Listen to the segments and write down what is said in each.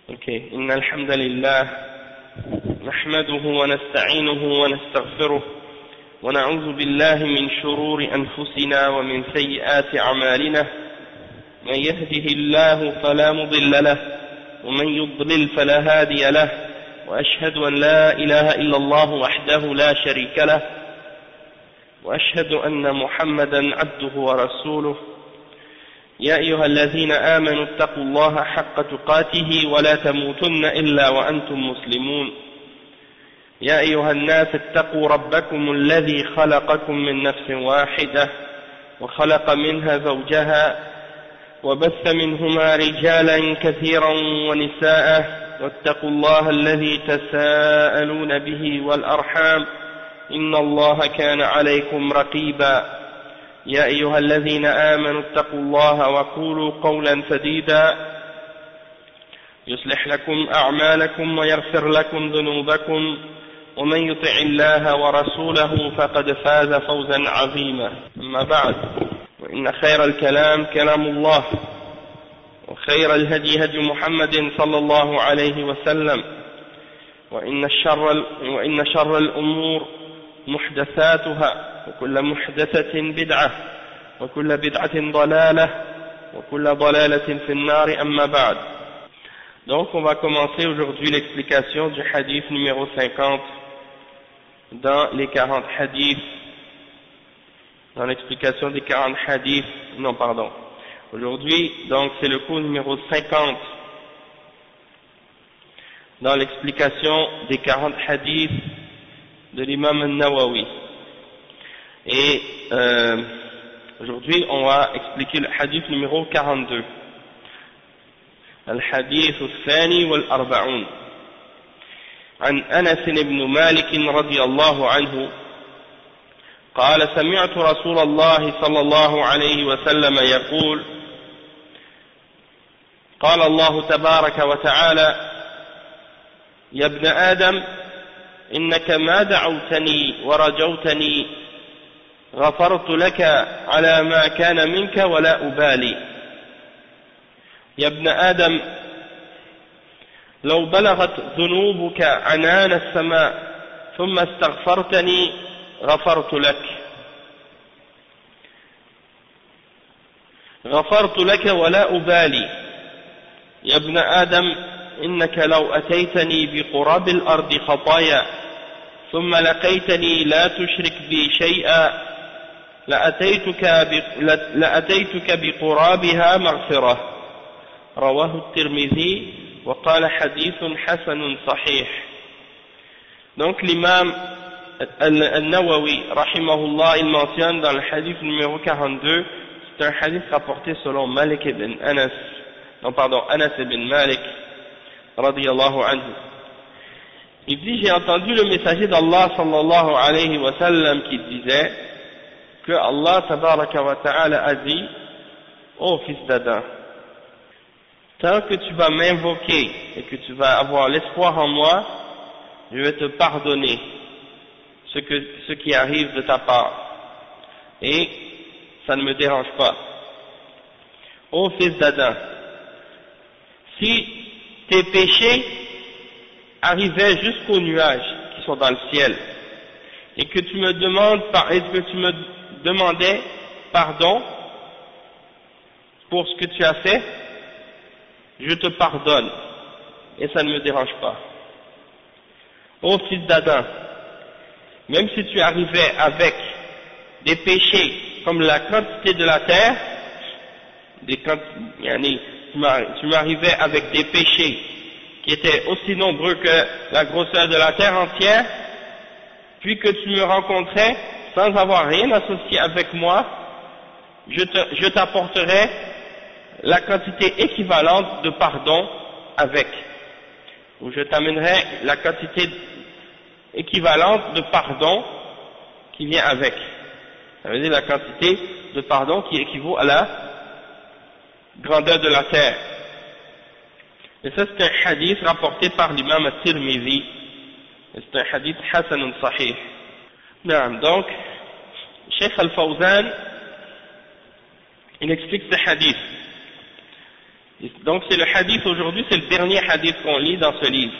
إن الحمد لله نحمده ونستعينه ونستغفره ونعوذ بالله من شرور أنفسنا ومن سيئات أعمالنا من يهده الله فلا مضل له ومن يضلل فلا هادي له وأشهد أن لا إله إلا الله وحده لا شريك له وأشهد أن محمدا عبده ورسوله يا أيها الذين آمنوا اتقوا الله حق تقاته ولا تموتن إلا وأنتم مسلمون يا أيها الناس اتقوا ربكم الذي خلقكم من نفس واحدة وخلق منها زوجها وبث منهما رجالا كثيرا ونساء واتقوا الله الذي تساءلون به والأرحام إن الله كان عليكم رقيبا يا أيها الذين آمنوا اتقوا الله وقولوا قولا سديدا يصلح لكم أعمالكم ويغفر لكم ذنوبكم ومن يطع الله ورسوله فقد فاز فوزا عظيما أما بعد وإن خير الكلام كلام الله وخير الهدي هدي محمد صلى الله عليه وسلم وإن شر الأمور محدثاتها وكل محدثة بدعة وكل بدعة ضلالة وكل ضلالة في النار أما بعد. Donc on va commencer aujourd'hui l'explication du hadith numéro 50 dans les 40 hadiths, dans l'explication des 40 hadiths, non pardon. Aujourd'hui, donc c'est le cours numéro 50 dans l'explication des 40 hadiths de l'imam al-Nawawi. Et aujourd'hui, on va expliquer le hadith numéro 42. الحديث الثاني والأربعون عن أنس بن مالك رضي الله عنه قال سمعت رسول الله صلى الله عليه وسلم يقول قال الله تبارك وتعالى يا ابن آدم إنك ما دعوتني ورجوتني غفرت لك على ما كان منك ولا أبالي يا ابن آدم لو بلغت ذنوبك عنان السماء ثم استغفرتني غفرت لك ولا أبالي يا ابن آدم إنك لو أتيتني بقراب الأرض خطايا ثم لقيتني لا تشرك بي شيئا لأتيتك بقرابها مغفرة رواه الترمذي وقال حديث حسن صحيح. Donc l'imam al-Nawawi rahimahullah, il mentionne dans le hadith numéro 42, c'est un hadith rapporté selon Anas ibn Malik radiyallahu anhu. Il dit, j'ai entendu le messager d'Allah sallallahu alayhi wa sallam qui disait que Allah tabaraka wa ta'ala a dit: ô fils d'Adam, tant que tu vas m'invoquer et que tu vas avoir l'espoir en moi, je vais te pardonner ce qui arrive de ta part, et ça ne me dérange pas. Ô fils d'Adam, si tes péchés arrivaient jusqu'aux nuages qui sont dans le ciel, et que tu me demandais pardon pour ce que tu as fait, je te pardonne, et ça ne me dérange pas. Ô fils d'Adam, même si tu arrivais avec des péchés comme la quantité de la terre, tu m'arrivais avec des péchés qui étaient aussi nombreux que la grosseur de la terre entière, puis que tu me rencontrais sans avoir rien associé avec moi, je t'apporterai la quantité équivalente de pardon avec, ou je t'amènerai la quantité équivalente de pardon qui vient avec. Ça veut dire la quantité de pardon qui équivaut à la grandeur de la terre. Et ça c'est un hadith rapporté par l'imam al-Tirmidhi. C'est un hadith hasan sahih. Donc, Cheikh Al-Fawzan, il explique ce hadith. Donc c'est le hadith aujourd'hui, c'est le dernier hadith qu'on lit dans ce livre.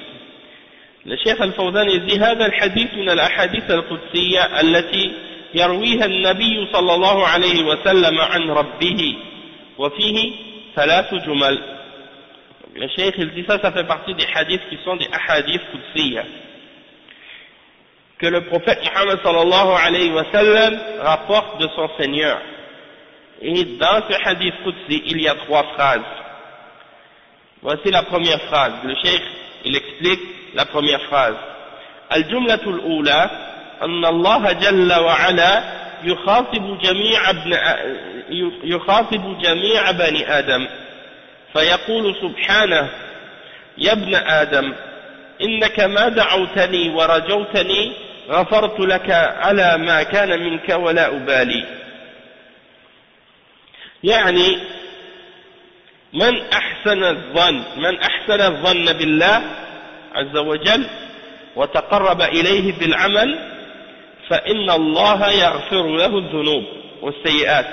Le Cheikh Al-Fawzan dit هذا الحديث من الأحاديث القدسية التي يرويها النبي صلى الله عليه وسلم عن ربه وفيه ثلاث جمل. Le Cheikh il dit ça fait partie des hadiths qui sont des ahadiths qudsiya que le prophète Muhammad sallallahu alayhi wa sallam rapporte de son Seigneur. Et dans ce hadith qudsi, il y a 3 phrases. Voici la première phrase. Le Cheikh il explique la première phrase. الجملة الأولى أن الله جل وعلا يخاطب جميع بني آدم فيقول سبحانه يا ابن آدم إنك ما دعوتني ورجوتني غفرت لك على ما كان منك ولا أبالي. يعني من أحسن الظن بالله عز وجل وتقرب إليه بالعمل فإن الله يغفر له الذنوب والسيئات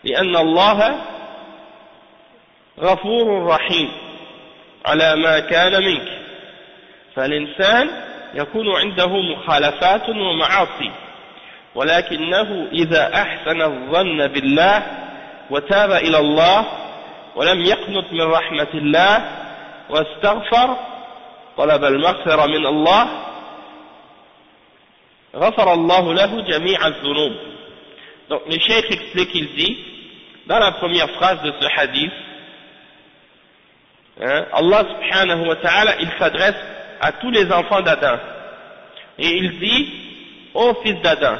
لأن الله غفور رحيم على ما كان منك. فالإنسان يكون عنده مخالفات ومعاصي ولكنه إذا أحسن الظن بالله وتاب إلى الله ولم يقنط من رحمة الله واستغفر طلب المغفرة من الله غفر الله له جميع الذنوب. Donc le cheikh explique, il dit dans la première phrase de ce hadith, Allah subhanahu wa ta'ala il s'adresse à tous les enfants d'Adam et il dit ô fils d'Adam,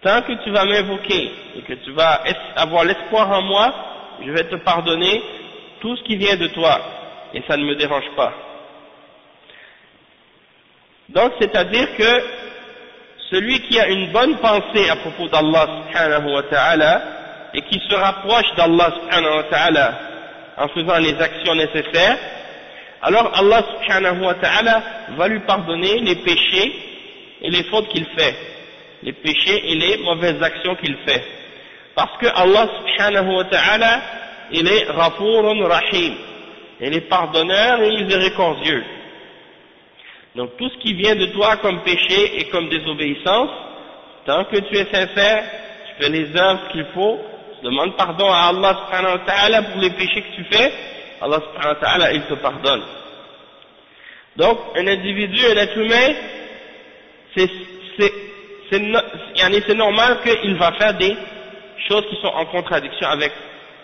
tant que tu vas m'invoquer et que tu vas avoir l'espoir en moi, je vais te pardonner tout ce qui vient de toi et ça ne me dérange pas. Donc c'est-à-dire que celui qui a une bonne pensée à propos d'Allah subhanahu wa ta'ala et qui se rapproche d'Allah subhanahu wa ta'ala en faisant les actions nécessaires, alors Allah subhanahu wa ta'ala va lui pardonner les péchés et les fautes qu'il fait, les péchés et les mauvaises actions qu'il fait. Parce que Allah subhanahu wa ta'ala, il est Ghafurun Rahim, il est pardonneur et miséricordieux. Donc tout ce qui vient de toi comme péché et comme désobéissance, tant que tu es sincère, tu fais les œuvres qu'il faut, tu demandes pardon à Allah subhanahu wa ta'ala pour les péchés que tu fais, Allah subhanahu wa ta'ala il te pardonne. Donc un individu, un être humain, c'est normal qu'il va faire des choses qui sont en contradiction avec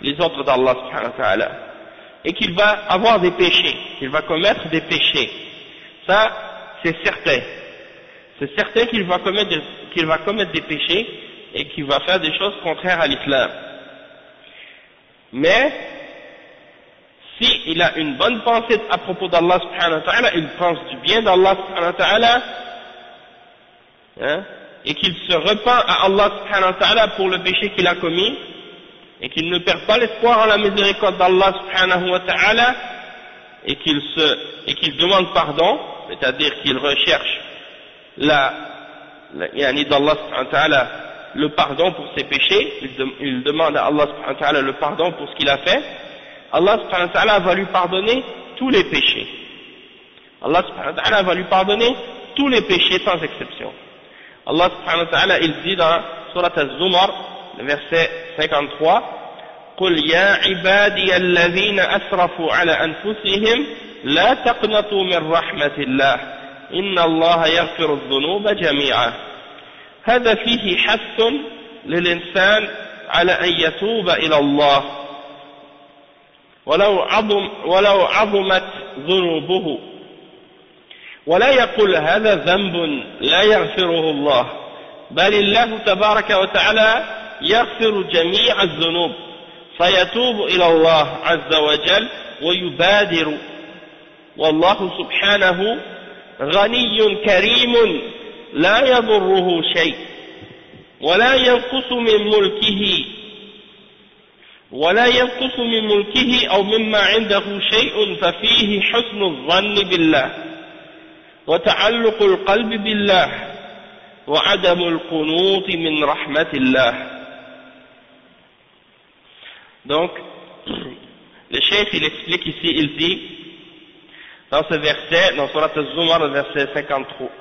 les ordres d'Allah subhanahu wa ta'ala et qu'il va avoir des péchés, qu'il va commettre des péchés. Ça, c'est certain. C'est certain qu'il va commettre des péchés et qu'il va faire des choses contraires à l'islam. Mais, si il a une bonne pensée à propos d'Allah subhanahu wa ta'ala, il pense du bien d'Allah subhanahu wa ta'ala, et qu'il se repent à Allah subhanahu wa ta'ala pour le péché qu'il a commis, et qu'il ne perd pas l'espoir en la miséricorde d'Allah subhanahu wa ta'ala, et qu'il demande pardon, c'est-à-dire qu'il recherche d'Allah subhanahu wa ta'ala le pardon pour ses péchés, il demande à Allah subhanahu wa ta'ala le pardon pour ce qu'il a fait, Allah subhanahu wa ta'ala va lui pardonner tous les péchés. Allah subhanahu wa ta'ala va lui pardonner tous les péchés sans exception. Allah subhanahu wa ta'ala il dit dans Surat Az-Zumar, le verset 53, قل يا عبادي الذين أسرفوا على أنفسهم لا تقنطوا من رحمة الله إن الله يغفر الذنوب جميعا. هذا فيه حث للإنسان على أن يتوب إلى الله ولو عظمت ذنوبه ولا يقول هذا ذنب لا يغفره الله بل الله تبارك وتعالى يغفر جميع الذنوب فيتوب إلى الله عز وجل ويبادر والله سبحانه غني كريم لا يضره شيء ولا ينقص من ملكه أو مما عنده شيء ففيه حسن الظن بالله وتعلق القلب بالله وعدم القنوط من رحمة الله. Donc le cheikh il explique ici, il dit, dans ce verset, dans Surat al-Zumar, le verset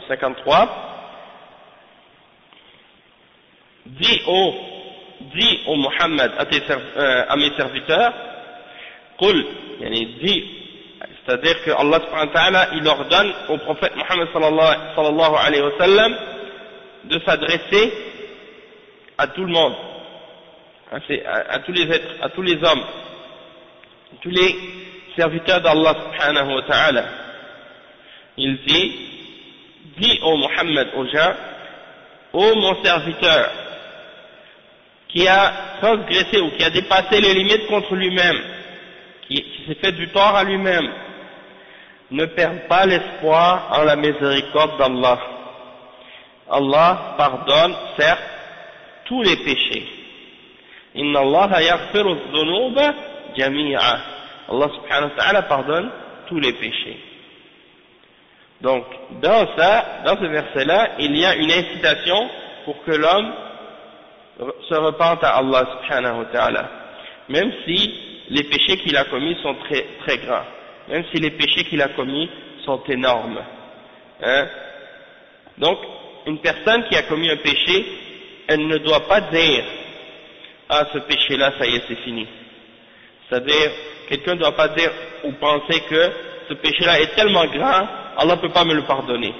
53, dis ô Muhammad à mes serviteurs, qul, dis, c'est-à-dire que Allah subhanahu wa ta'ala, il ordonne au prophète Muhammad sallallahu alayhi wa sallam de s'adresser à tout le monde, à tous les êtres, à tous les hommes, tous les serviteurs d'Allah subhanahu wa ta'ala. Il dit, dis ô Muhammad aux gens, ô mon serviteur, qui a transgressé ou qui a dépassé les limites contre lui-même, qui s'est fait du tort à lui-même, ne perd pas l'espoir en la miséricorde d'Allah. Allah pardonne, certes, tous les péchés. Inna Allah yaghfiru dhunuba jami'a. Allah subhanahu wa ta'ala pardonne tous les péchés. Donc, dans ce verset-là, il y a une incitation pour que l'homme se repente à Allah subhanahu wa ta'ala. Même si les péchés qu'il a commis sont très, très grands. Même si les péchés qu'il a commis sont énormes. Donc, une personne qui a commis un péché, elle ne doit pas dire « Ah, ce péché-là, ça y est, c'est fini ». C'est-à-dire, quelqu'un ne doit pas dire ou penser que ce péché-là est tellement grand, Allah ne peut pas me le pardonner.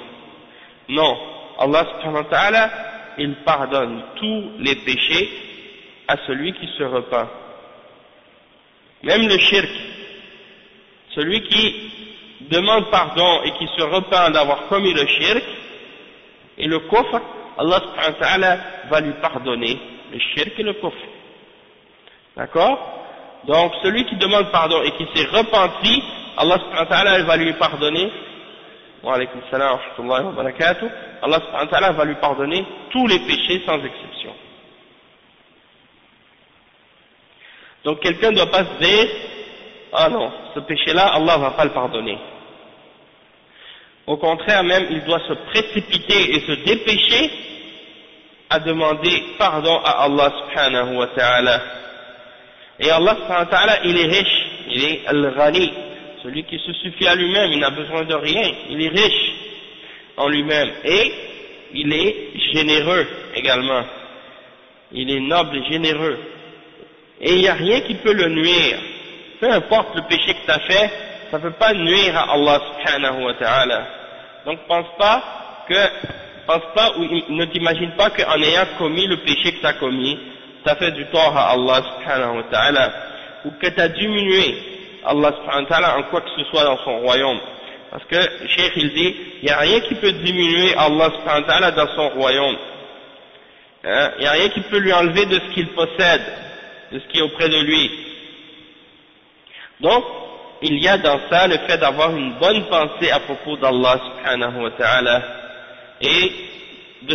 Non, Allah subhanahu wa ta'ala, il pardonne tous les péchés à celui qui se repent. Même le shirk, celui qui demande pardon et qui se repent d'avoir commis le shirk, et le kufr, Allah subhanahu wa ta'ala va lui pardonner le shirk et le kufr. D'accord? Donc celui qui demande pardon et qui s'est repenti, Allah subhanahu wa ta'ala va lui pardonner. Wa alaykum salam wa rahmatullahi wa barakatuh. Allah subhanahu wa ta'ala va lui pardonner tous les péchés sans exception. Donc quelqu'un ne doit pas se dire, ah non, ce péché-là, Allah ne va pas le pardonner. Au contraire même, il doit se précipiter et se dépêcher à demander pardon à Allah subhanahu wa ta'ala. Et Allah subhanahu wa ta'ala, il est riche, il est al-ghani, celui qui se suffit à lui-même, il n'a besoin de rien, il est riche en lui-même, et il est généreux également, il est noble et généreux, et il n'y a rien qui peut le nuire, peu importe le péché que tu as fait, ça ne peut pas nuire à Allah subhanahu wa ta'ala. Donc pense pas ou ne t'imagine pas qu'en ayant commis le péché que tu as commis, tu as fait du tort à Allah subhanahu wa ta'ala, ou que tu as diminué Allah subhanahu wa ta'ala en quoi que ce soit dans son royaume. Parce que le cheikh il dit, il n'y a rien qui peut diminuer Allah subhanahu wa ta'ala dans son royaume. Il n'y a rien qui peut lui enlever de ce qu'il possède, de ce qui est auprès de lui. Donc, il y a dans ça le fait d'avoir une bonne pensée à propos d'Allah subhanahu wa ta'ala et de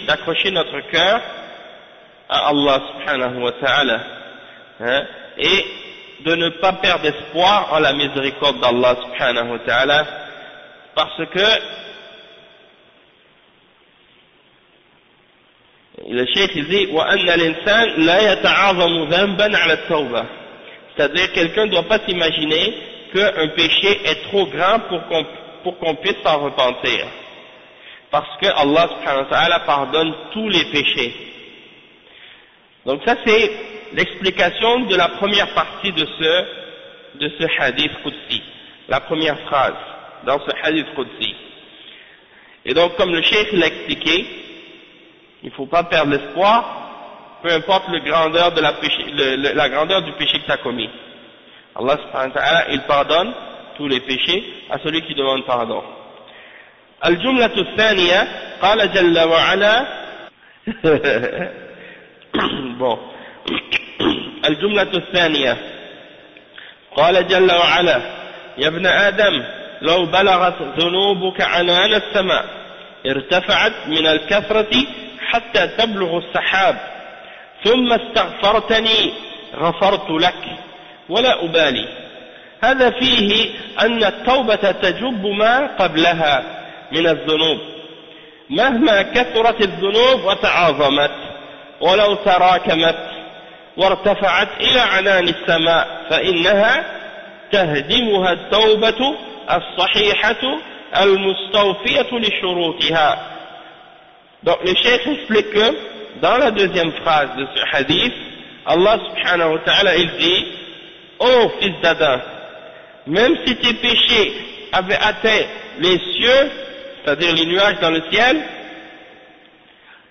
d'accrocher notre cœur à Allah subhanahu wa ta'ala, et de ne pas perdre espoir en la miséricorde d'Allah subhanahu wa ta'ala, parce que le cheikh il dit وَأَنَّ الْإِنسَانَ لَا يَتَعَاظَمُ ذَنْبًا عَلَى التَّوْبَةِ, c'est-à-dire quelqu'un ne doit pas s'imaginer qu'un péché est trop grand pour qu'on puisse s'en repentir, parce que Allah subhanahu wa ta'ala pardonne tous les péchés. Donc ça c'est l'explication de la première partie de ce hadith Qudsi, la première phrase dans ce hadith Qudsi. Et donc comme le cheikh l'a expliqué, il ne faut pas perdre l'espoir, peu importe la grandeur du péché que tu as commis. Allah subhanahu wa ta'ala, il pardonne tous les péchés à celui qui demande pardon. الجملة الثانية قال جل وعلا bon الجملة الثانية قال جل وعلا يا ابن آدم لو بلغت ذنوبك عنان السماء ارتفعت من الكثرة حتى تبلغ السحاب ثم استغفرتني غفرت لك ولا أبالي. هذا فيه أن التوبة تجب ما قبلها من الذنوب مهما كثرت الذنوب وتعاظمت ولو تراكمت وارتفعت إلى عنان السماء فإنها تهدمها التوبة الصحيحة المستوفية لشروطها. Donc le cheikh explique que dans la deuxième phrase de ce hadith, Allah subhanahu wa ta'ala il dit: ô fils d'Adam, même si tes péchés avaient atteint les cieux, c'est-à-dire les nuages dans le ciel,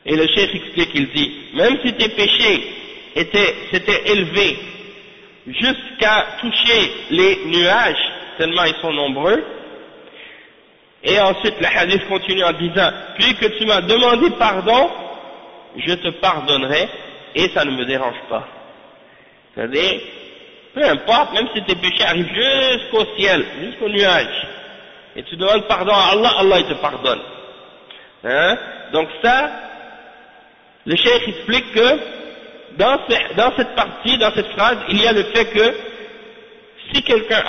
et le cheikh explique, il dit, même si tes péchés s'étaient élevés jusqu'à toucher les nuages, tellement ils sont nombreux, et ensuite le hadith continue en disant, puis que tu m'as demandé pardon, je te pardonnerai, et ça ne me dérange pas. C'est-à-dire, peu importe, même si tes péchés arrivent jusqu'au ciel, jusqu'au nuage, et tu demandes pardon à Allah, Allah il te pardonne. Hein? Donc ça, le cheikh explique que dans cette partie, dans cette phrase, il y a le fait que si quelqu'un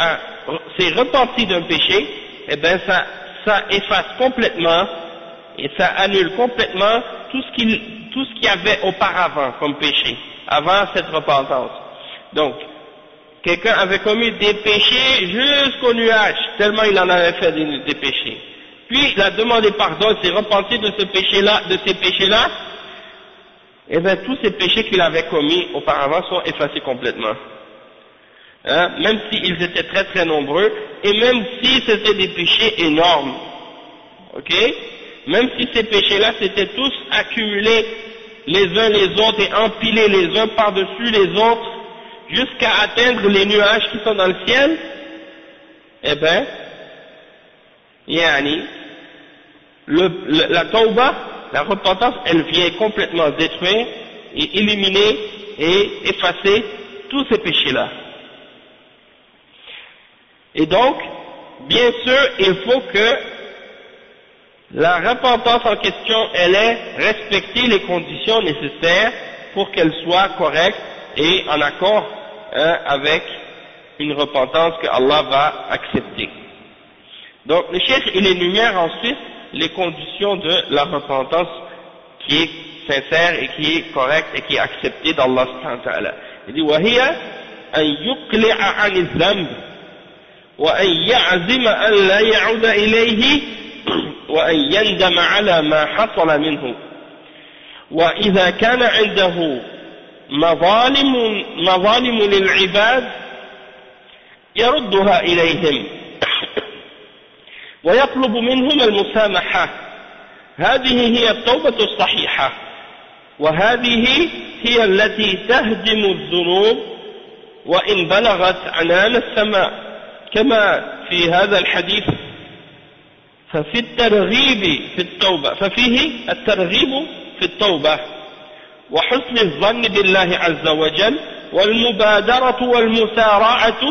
s'est repenti d'un péché, eh bien ça efface complètement et ça annule complètement tout ce qu'il y avait auparavant comme péché, avant cette repentance. Donc, quelqu'un avait commis des péchés jusqu'au nuage, tellement il en avait fait des péchés. Puis il a demandé pardon, il s'est repenti de ces péchés-là, et bien tous ces péchés qu'il avait commis auparavant sont effacés complètement. Hein? Même s'ils étaient très très nombreux, et même si c'était des péchés énormes. Ok? Même si ces péchés-là s'étaient tous accumulés les uns les autres et empilés les uns par-dessus les autres, jusqu'à atteindre les nuages qui sont dans le ciel, eh bien, la tauba, la repentance, elle vient complètement détruire et éliminer et effacer tous ces péchés-là. Et donc, bien sûr, il faut que la repentance en question, elle ait respecté les conditions nécessaires pour qu'elle soit correcte et en accord avec une repentance que Allah va accepter. Donc le cheikh il énumère ensuite les conditions de la repentance qui est sincère et qui est correcte et qui est acceptée d'Allah subhanahu wa ta'ala. Il dit وهي أن يقلع عن الذنب وأن يعزم أن لا يعود إليه وأن يندم على ما حصل منه وإذا كان عنده مظالم للعباد يردها إليهم ويطلب منهم المسامحة. هذه هي التوبة الصحيحة وهذه هي التي تهدم الذنوب وإن بلغت عنان السماء كما في هذا الحديث ففيه الترغيب في التوبة وحسن الظن بالله عز وجل والمبادرة والمسارعة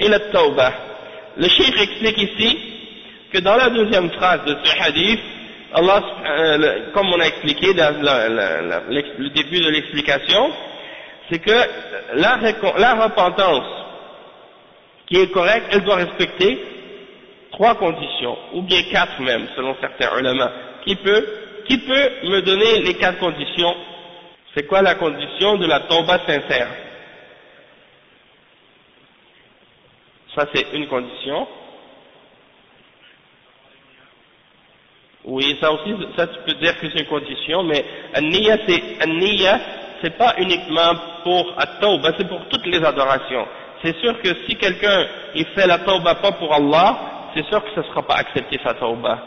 إلى التوبة. Le cheikh explique ici que dans la deuxième phrase de ce hadith, Allah, comme on a expliqué dans le début de l'explication, c'est que la repentance qui est correcte, elle doit respecter 3 conditions, ou bien 4 même, selon certains ulama. Qui peut me donner les 4 conditions? C'est quoi la condition de la tauba sincère? Ça c'est une condition. Oui, ça aussi, ça tu peux dire que c'est une condition, mais an-niyya c'est pas uniquement pour at-tauba, c'est pour toutes les adorations. C'est sûr que si quelqu'un il fait la tauba pas pour Allah, c'est sûr que ça ne sera pas accepté sa tauba.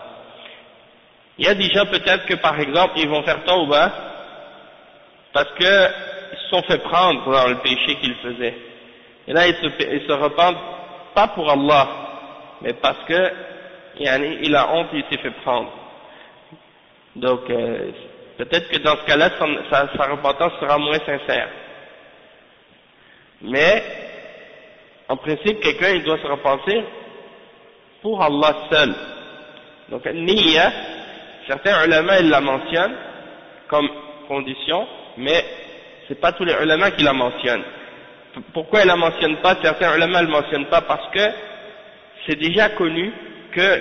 Il y a des gens peut-être que par exemple ils vont faire tauba parce qu'ils se sont fait prendre dans le péché qu'ils faisaient. Et là ils se repentent pas pour Allah, mais parce que il a honte, il s'est fait prendre. Donc peut-être que dans ce cas-là sa repentance sera moins sincère. Mais en principe quelqu'un il doit se repentir pour Allah seul. Donc niyya, certains ulama ils la mentionnent comme condition, mais c'est pas tous les ulama qui la mentionnent. Pourquoi ils la mentionnent pas? Certains ulama ne le mentionnent pas parce que c'est déjà connu que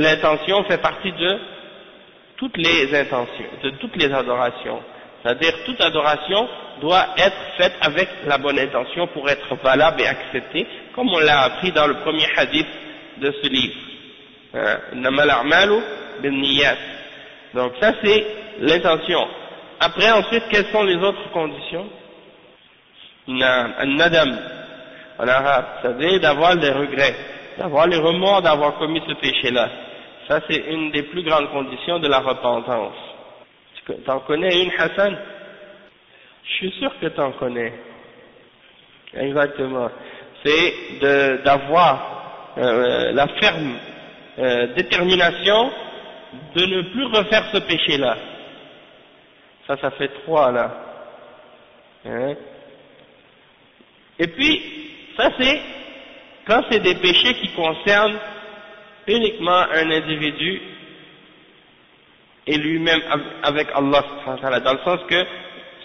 l'intention fait partie de toutes les intentions, de toutes les adorations. C'est-à-dire toute adoration doit être faite avec la bonne intention pour être valable et acceptée, comme on l'a appris dans le premier hadith de ce livre. Innamal a'malu binniyat. Donc ça c'est l'intention. Après ensuite, quelles sont les autres conditions? Nadam en arabe, c'est-à-dire d'avoir des regrets, d'avoir les remords d'avoir commis ce péché-là. Ça c'est une des plus grandes conditions de la repentance. T'en connais une, Hassan? Je suis sûr que t'en connais. Exactement. C'est d'avoir la ferme détermination de ne plus refaire ce péché-là. Ça fait 3 là. Hein? Et puis, ça c'est quand c'est des péchés qui concernent uniquement un individu et lui-même avec Allah, dans le sens que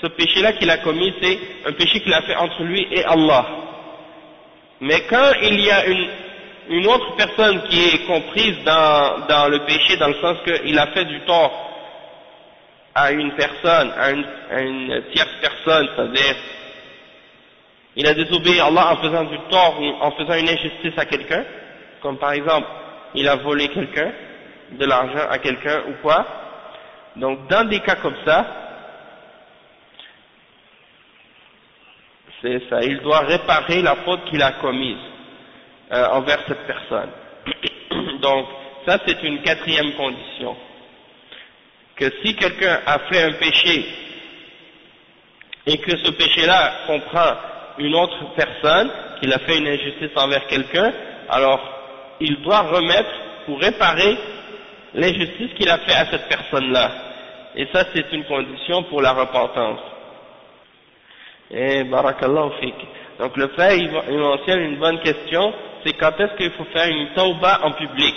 ce péché-là qu'il a commis, c'est un péché qu'il a fait entre lui et Allah. Mais quand il y a une autre personne qui est comprise dans le péché, dans le sens qu'il a fait du tort à une personne, à une tierce personne, c'est-à-dire il a désobéi à Allah en faisant du tort ou en faisant une injustice à quelqu'un, comme par exemple il a volé quelqu'un, de l'argent à quelqu'un ou quoi. Donc dans des cas comme ça, c'est ça, il doit réparer la faute qu'il a commise envers cette personne. Donc ça c'est une 4e condition, que si quelqu'un a fait un péché et que ce péché-là comprend une autre personne, qu'il a fait une injustice envers quelqu'un, alors il doit remettre ou réparer l'injustice qu'il a fait à cette personne-là. Et ça c'est une condition pour la repentance. Et barakallahu fik. Donc le frère il mentionne une bonne question, c'est quand est-ce qu'il faut faire une tauba en public.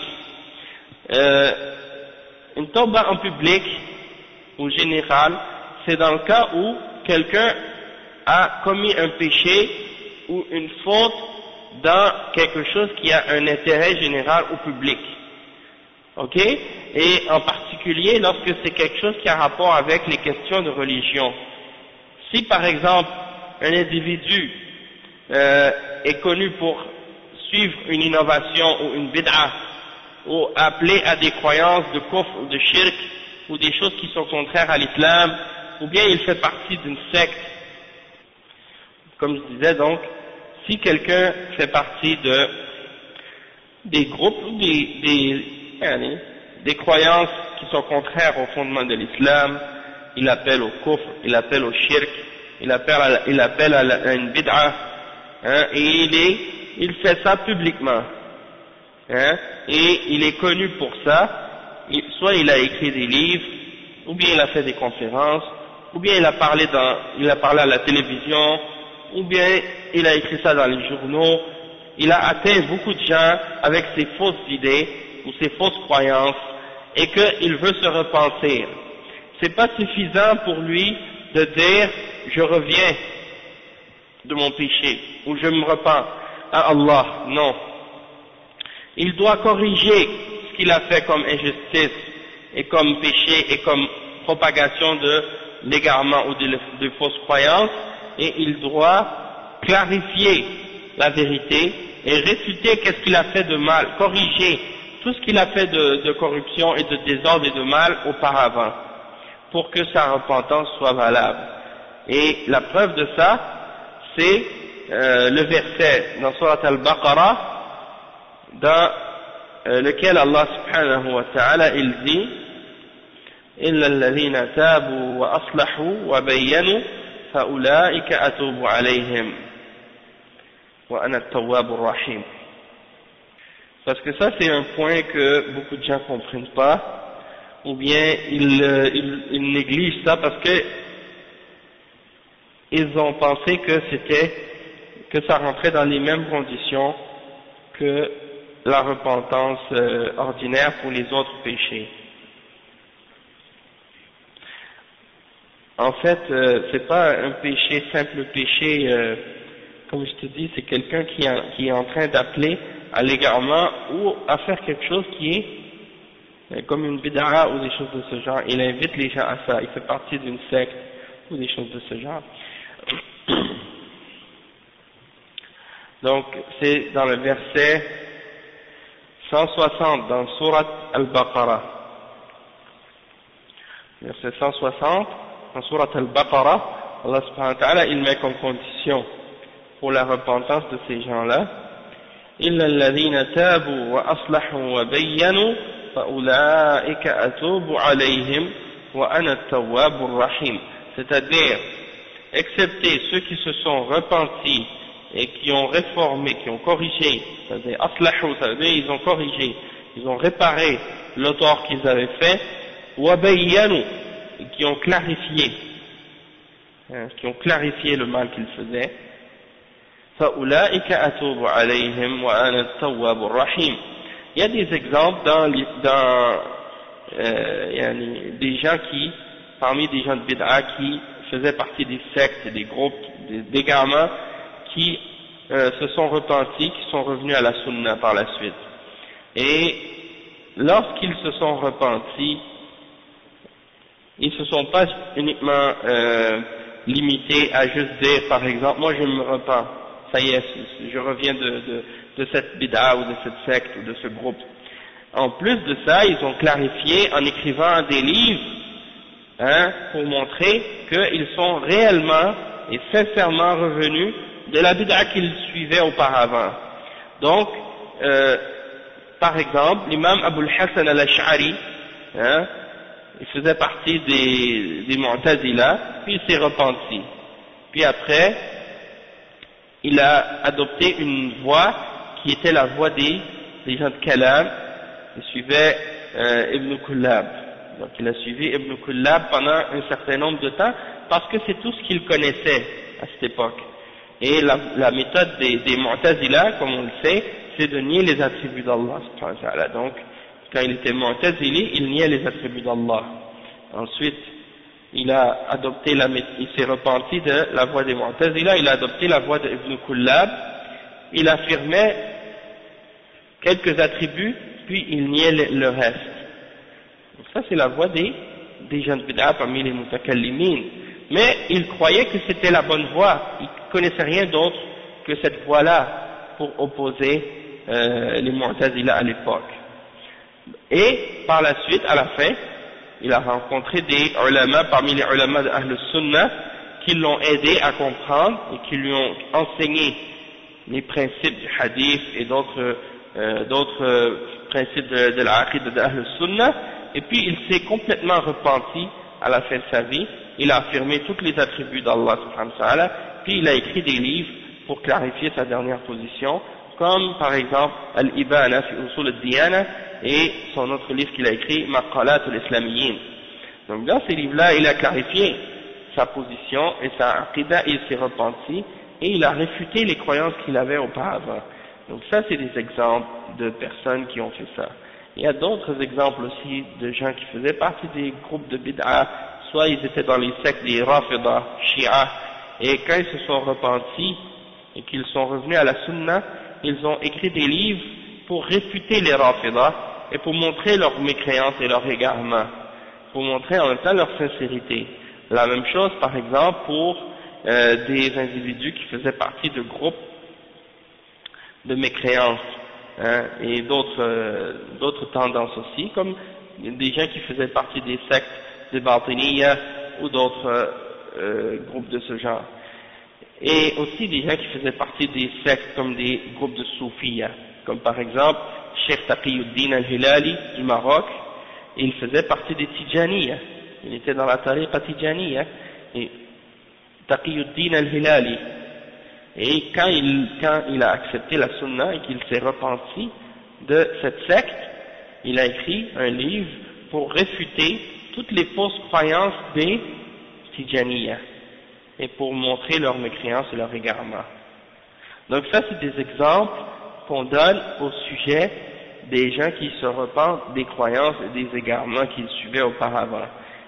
Une tauba en public ou général, c'est dans le cas où quelqu'un a commis un péché ou une faute dans quelque chose qui a un intérêt général ou public. Ok? Et en particulier lorsque c'est quelque chose qui a rapport avec les questions de religion. Si par exemple un individu est connu pour suivre une innovation ou une bid'a, ou appeler à des croyances de kufr ou de shirk, ou des choses qui sont contraires à l'islam, ou bien il fait partie d'une secte, comme je disais donc, si quelqu'un fait partie des groupes ou des croyances qui sont contraires au fondement de l'islam, il appelle au kufr, il appelle au shirk, il appelle à une bid'a, hein, et il fait ça publiquement, hein, et il est connu pour ça, soit il a écrit des livres, ou bien il a fait des conférences, ou bien il a parlé à la télévision, ou bien il a écrit ça dans les journaux, il a atteint beaucoup de gens avec ses fausses idées ou ses fausses croyances, et qu'il veut se repentir. C'est pas suffisant pour lui de dire je reviens de mon péché ou je me repens à Allah, non. Il doit corriger ce qu'il a fait comme injustice et comme péché et comme propagation de l'égarement ou de fausses croyances, et il doit clarifier la vérité et réfuter qu'est-ce qu'il a fait de mal, corriger tout ce qu'il a fait de corruption et de désordre et de mal auparavant, pour que sa repentance soit valable. Et la preuve de ça, c'est le verset dans Surat Al-Baqarah, dans lequel Allah subhanahu wa ta'ala il dit إِلَّا الَّذِينَ تَابُوا وَأَصْلَحُوا وَبَيَّنُوا فَأُولَئِكَ أَتُوبُ عَلَيْهِمْ وَأَنَا التَّوَّابُ الرَّحِيمُ. Parce que ça c'est un point que beaucoup de gens ne comprennent pas, ou bien ils négligent ça parce que ils ont pensé que ça rentrait dans les mêmes conditions que la repentance ordinaire pour les autres péchés. En fait, c'est pas un péché, simple péché, comme je te dis, c'est quelqu'un qui est en train d'appeler à l'égarement ou à faire quelque chose qui est comme une bid'a ou des choses de ce genre. Il invite les gens à ça, il fait partie d'une secte ou des choses de ce genre. Donc, c'est dans le verset 160 dans Surat Al-Baqarah. Verset 160 dans Surat Al-Baqarah, Allah subhanahu wa ta'ala, il met comme condition pour la repentance de ces gens-là: إِلَّا الَّذِينَ تَابُوا وَأَصْلَحُوا وَبَيَّنُوا فَأُولَٰئِكَ أَتُوبُ عَلَيْهِمْ وَأَنَا التَّوَّابُ الرَّحِيمُ. C'est-à-dire, excepté ceux qui se sont repentis et qui ont réformé, qui ont corrigé, c'est-à-dire aslahu, c'est-à-dire ils ont corrigé, ils ont réparé le tort qu'ils avaient fait, wa bayyanu, et qui ont clarifié le mal qu'ils faisaient, fa ulaika atubu alayhim wa ana at-tawwab ar-rahim. Il y a des exemples dans des gens qui, parmi des gens de bid'a qui faisaient partie des sectes, des groupes, d'égarements, qui se sont repentis, qui sont revenus à la sunna par la suite. Et lorsqu'ils se sont repentis, ils ne se sont pas uniquement limités à juste dire, par exemple, moi je me repens, ça y est, je reviens de cette bid'a ou de cette secte ou de ce groupe. En plus de ça, ils ont clarifié en écrivant des livres, pour montrer qu'ils sont réellement et sincèrement revenus de la bid'a qu'ils suivaient auparavant. Donc, par exemple, l'imam Abul Hassan al-Ash'ari, il faisait partie des Mu'tazila, puis il s'est repenti. Puis après, il a adopté une voie qui était la voie des gens de Kalam. Il suivait Ibn Kullab. Donc il a suivi Ibn Kullab pendant un certain nombre de temps, parce que c'est tout ce qu'il connaissait à cette époque. Et la méthode des Mu'tazila, comme on le sait, c'est de nier les attributs d'Allah. Donc, quand il était Mu'tazili, il niait les attributs d'Allah. Ensuite, il s'est repenti de la voie des Mu'tazila, il a adopté la voie d'Ibn Kullab, il affirmait quelques attributs, puis il niait le reste. Donc ça, c'est la voie des gens de bid'a parmi les mutakallimin. Mais il croyait que c'était la bonne voie, il connaissait rien d'autre que cette voie-là pour opposer les Mu'tazila à l'époque. Et par la suite, à la fin, il a rencontré des ulama parmi les ulama de Ahl Sunnah qui l'ont aidé à comprendre et qui lui ont enseigné les principes du hadith et d'autres principes de l'aqid de Ahl Sunnah, et puis il s'est complètement repenti à la fin de sa vie. Il a affirmé tous les attributs d'Allah subhanahu wa ta'ala, puis il a écrit des livres pour clarifier sa dernière position, comme par exemple Al-Ibana fi Usul al-Diyana et son autre livre qu'il a écrit, Maqalat al-Islamiyyin. Donc dans ces livres-là, il a clarifié sa position et sa aqidah, il s'est repenti et il a réfuté les croyances qu'il avait auparavant. Donc ça, c'est des exemples de personnes qui ont fait ça. Il y a d'autres exemples aussi de gens qui faisaient partie des groupes de bid'a, soit ils étaient dans les sectes des Rafida, Shia, et quand ils se sont repentis et qu'ils sont revenus à la Sunna, ils ont écrit des livres pour réfuter les Rafida et pour montrer leur mécréance et leur égarement, pour montrer en même temps leur sincérité. La même chose, par exemple, pour des individus qui faisaient partie de groupes de mécréance, et d'autres tendances aussi, comme des gens qui faisaient partie des sectes des Batiniya ou d'autres groupes de ce genre. Et aussi des gens qui faisaient partie des sectes comme des groupes de Soufiya, comme par exemple Cheikh Taqiyuddin al-Hilali du Maroc, et il faisait partie des Tijaniya, il était dans la tariqa Tijaniya, et Taqiyuddin al-Hilali. Et quand il a accepté la Sunna et qu'il s'est repenti de cette secte, il a écrit un livre pour réfuter toutes les fausses croyances des Tijaniya et pour montrer leur mécréance et leur égarement. Donc ça, c'est des exemples qu'on donne au sujet des gens qui se repentent des croyances et des égarements qu'ils suivaient auparavant.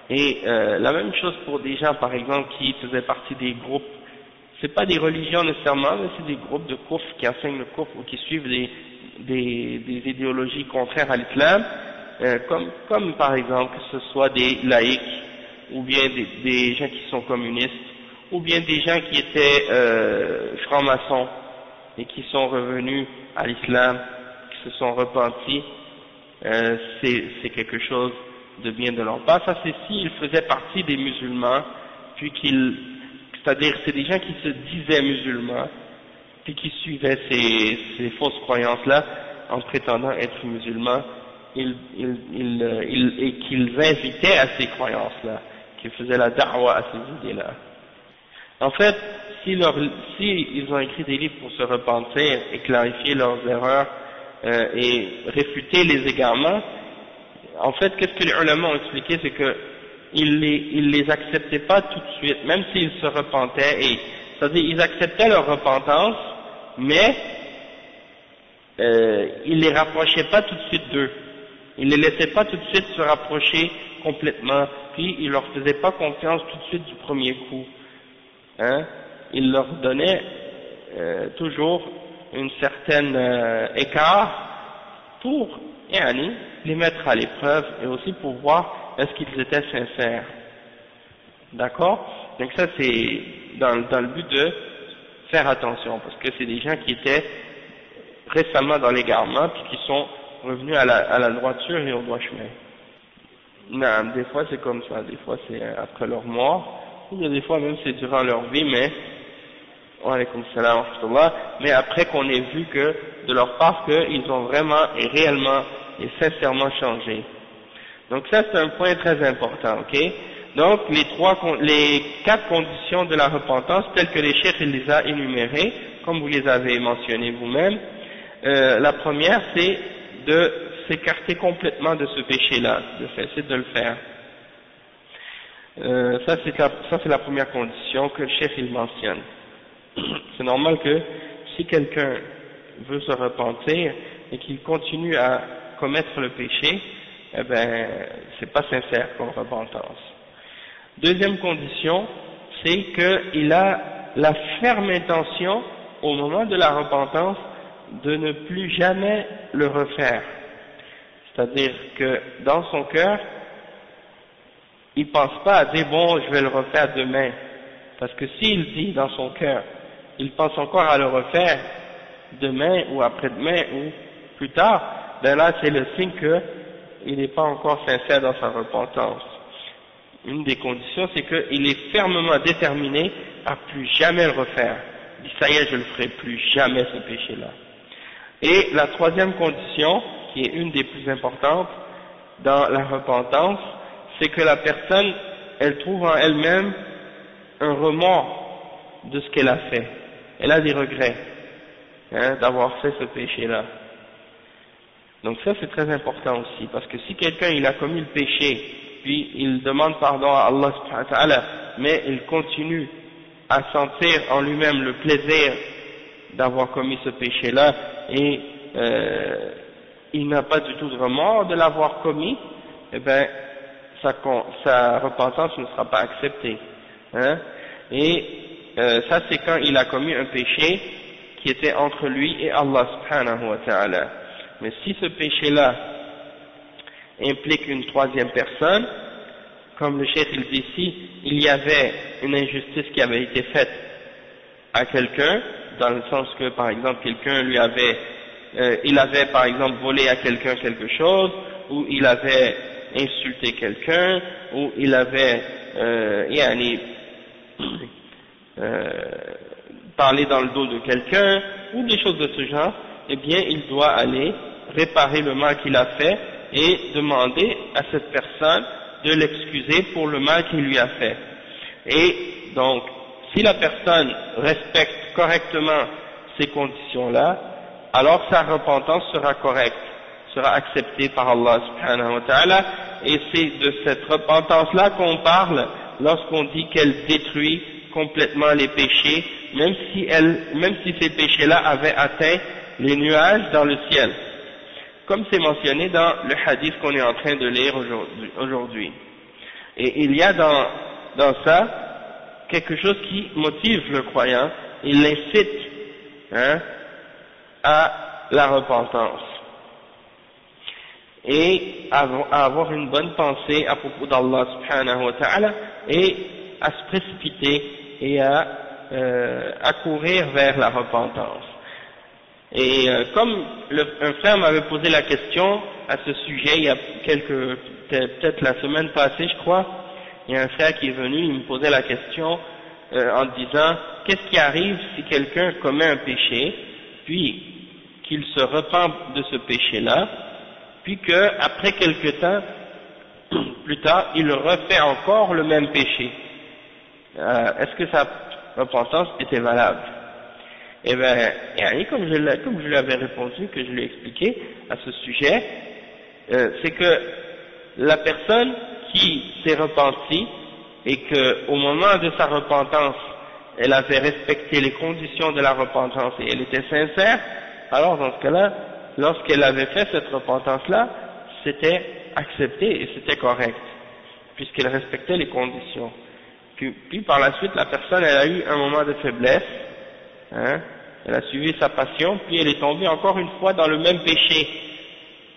Et la même chose pour des gens, par exemple, qui faisaient partie des groupes, c'est pas des religions nécessairement, mais c'est des groupes de kufr qui enseignent le kufr ou qui suivent des idéologies contraires à l'islam, comme par exemple que ce soit des laïcs ou bien des gens qui sont communistes, ou bien des gens qui étaient francs-maçons et qui sont revenus à l'islam, qui se sont repentis, c'est quelque chose de bien de leur part. Ça c'est s'ils faisaient partie des musulmans, puis c'est-à-dire c'est des gens qui se disaient musulmans, puis qui suivaient ces fausses croyances-là en prétendant être musulmans, et qu'ils invitaient à ces croyances-là, qu'ils faisaient la da'wa à ces idées-là. En fait, si ils ont écrit des livres pour se repentir et clarifier leurs erreurs et réfuter les égarements, en fait, qu'est-ce que les ulama ont expliqué, c'est que ils les acceptaient pas tout de suite, même s'ils se repentaient, c'est-à-dire ils acceptaient leur repentance, mais ils les rapprochaient pas tout de suite d'eux. Ils les laissaient pas tout de suite se rapprocher complètement, puis ils leur faisaient pas confiance tout de suite du premier coup. Hein? Ils leur donnaient toujours une certaine écart pour les mettre à l'épreuve et aussi pour voir est-ce qu'ils étaient sincères. D'accord? Donc ça c'est dans le but de faire attention, parce que c'est des gens qui étaient récemment dans l'égarement puis qui sont revenus à la droiture et au droit chemin. Non, des fois c'est comme ça, des fois c'est après leur mort, ou bien des fois même c'est durant leur vie, mais wa alaykoum salam wa rahmatullah, mais après qu'on ait vu que de leur part qu'ils ont vraiment et réellement et sincèrement changé. Donc ça c'est un point très important, ok? Donc les 4 conditions de la repentance telles que les cheikhs les a énumérées, comme vous les avez mentionnées vous-même, la première c'est de s'écarter complètement de ce péché-là, de cesser de le faire. Ça c'est la première condition que le cheikh il mentionne. C'est normal que si quelqu'un veut se repentir et qu'il continue à commettre le péché, eh ben c'est pas sincère comme repentance. Deuxième condition, c'est qu'il a la ferme intention au moment de la repentance de ne plus jamais le refaire. C'est-à-dire que dans son cœur, il pense pas à dire bon je vais le refaire demain, parce que s'il dit dans son cœur, il pense encore à le refaire demain ou après-demain ou plus tard, ben là c'est le signe qu'il n'est pas encore sincère dans sa repentance. Une des conditions c'est qu'il est fermement déterminé à plus jamais le refaire. Il dit ça y est, je ne le ferai plus jamais ce péché-là. Et la troisième condition, qui est une des plus importantes dans la repentance, c'est que la personne, elle trouve en elle-même un remords de ce qu'elle a fait. Elle a des regrets d'avoir fait ce péché-là. Donc ça c'est très important aussi, parce que si quelqu'un il a commis le péché, puis il demande pardon à Allah subhanahu wa ta'ala, mais il continue à sentir en lui-même le plaisir d'avoir commis ce péché-là, et il n'a pas du tout de remords de l'avoir commis, eh ben sa repentance ne sera pas acceptée. Et ça c'est quand il a commis un péché qui était entre lui et Allah subhanahu wa ta'ala. Mais si ce péché-là implique une troisième personne, comme le cheikh il dit ici, il y avait une injustice qui avait été faite à quelqu'un, dans le sens que par exemple quelqu'un lui avait, il avait par exemple volé à quelqu'un quelque chose, ou il avait insulté quelqu'un, ou il avait parlé dans le dos de quelqu'un, ou des choses de ce genre, eh bien il doit aller réparer le mal qu'il a fait et demander à cette personne de l'excuser pour le mal qu'il lui a fait. Et donc, si la personne respecte correctement ces conditions-là, alors sa repentance sera correcte, sera acceptée par Allah subhanahu wa ta'ala, et c'est de cette repentance-là qu'on parle lorsqu'on dit qu'elle détruit complètement les péchés, même si ces péchés-là avaient atteint les nuages dans le ciel, comme c'est mentionné dans le hadith qu'on est en train de lire aujourd'hui. Et il y a dans ça quelque chose qui motive le croyant, il l'incite à la repentance. et à avoir une bonne pensée à propos d'Allah subhanahu wa ta'ala, et à se précipiter et à courir vers la repentance. Et comme un frère m'avait posé la question à ce sujet il y a peut-être la semaine passée je crois, il y a un frère qui est venu, il me posait la question en disant qu'est-ce qui arrive si quelqu'un commet un péché, puis qu'il se repent de ce péché-là, puis qu'après quelque temps, plus tard, il refait encore le même péché. Est-ce que sa repentance était valable? Eh bien, comme je lui avais répondu, que je lui ai expliqué à ce sujet, c'est que la personne qui s'est repentie et qu'au moment de sa repentance, elle avait respecté les conditions de la repentance et elle était sincère, alors dans ce cas-là, lorsqu'elle avait fait cette repentance-là, c'était accepté et c'était correct, puisqu'elle respectait les conditions. Puis par la suite, la personne, elle a eu un moment de faiblesse, hein, elle a suivi sa passion, puis elle est tombée encore une fois dans le même péché.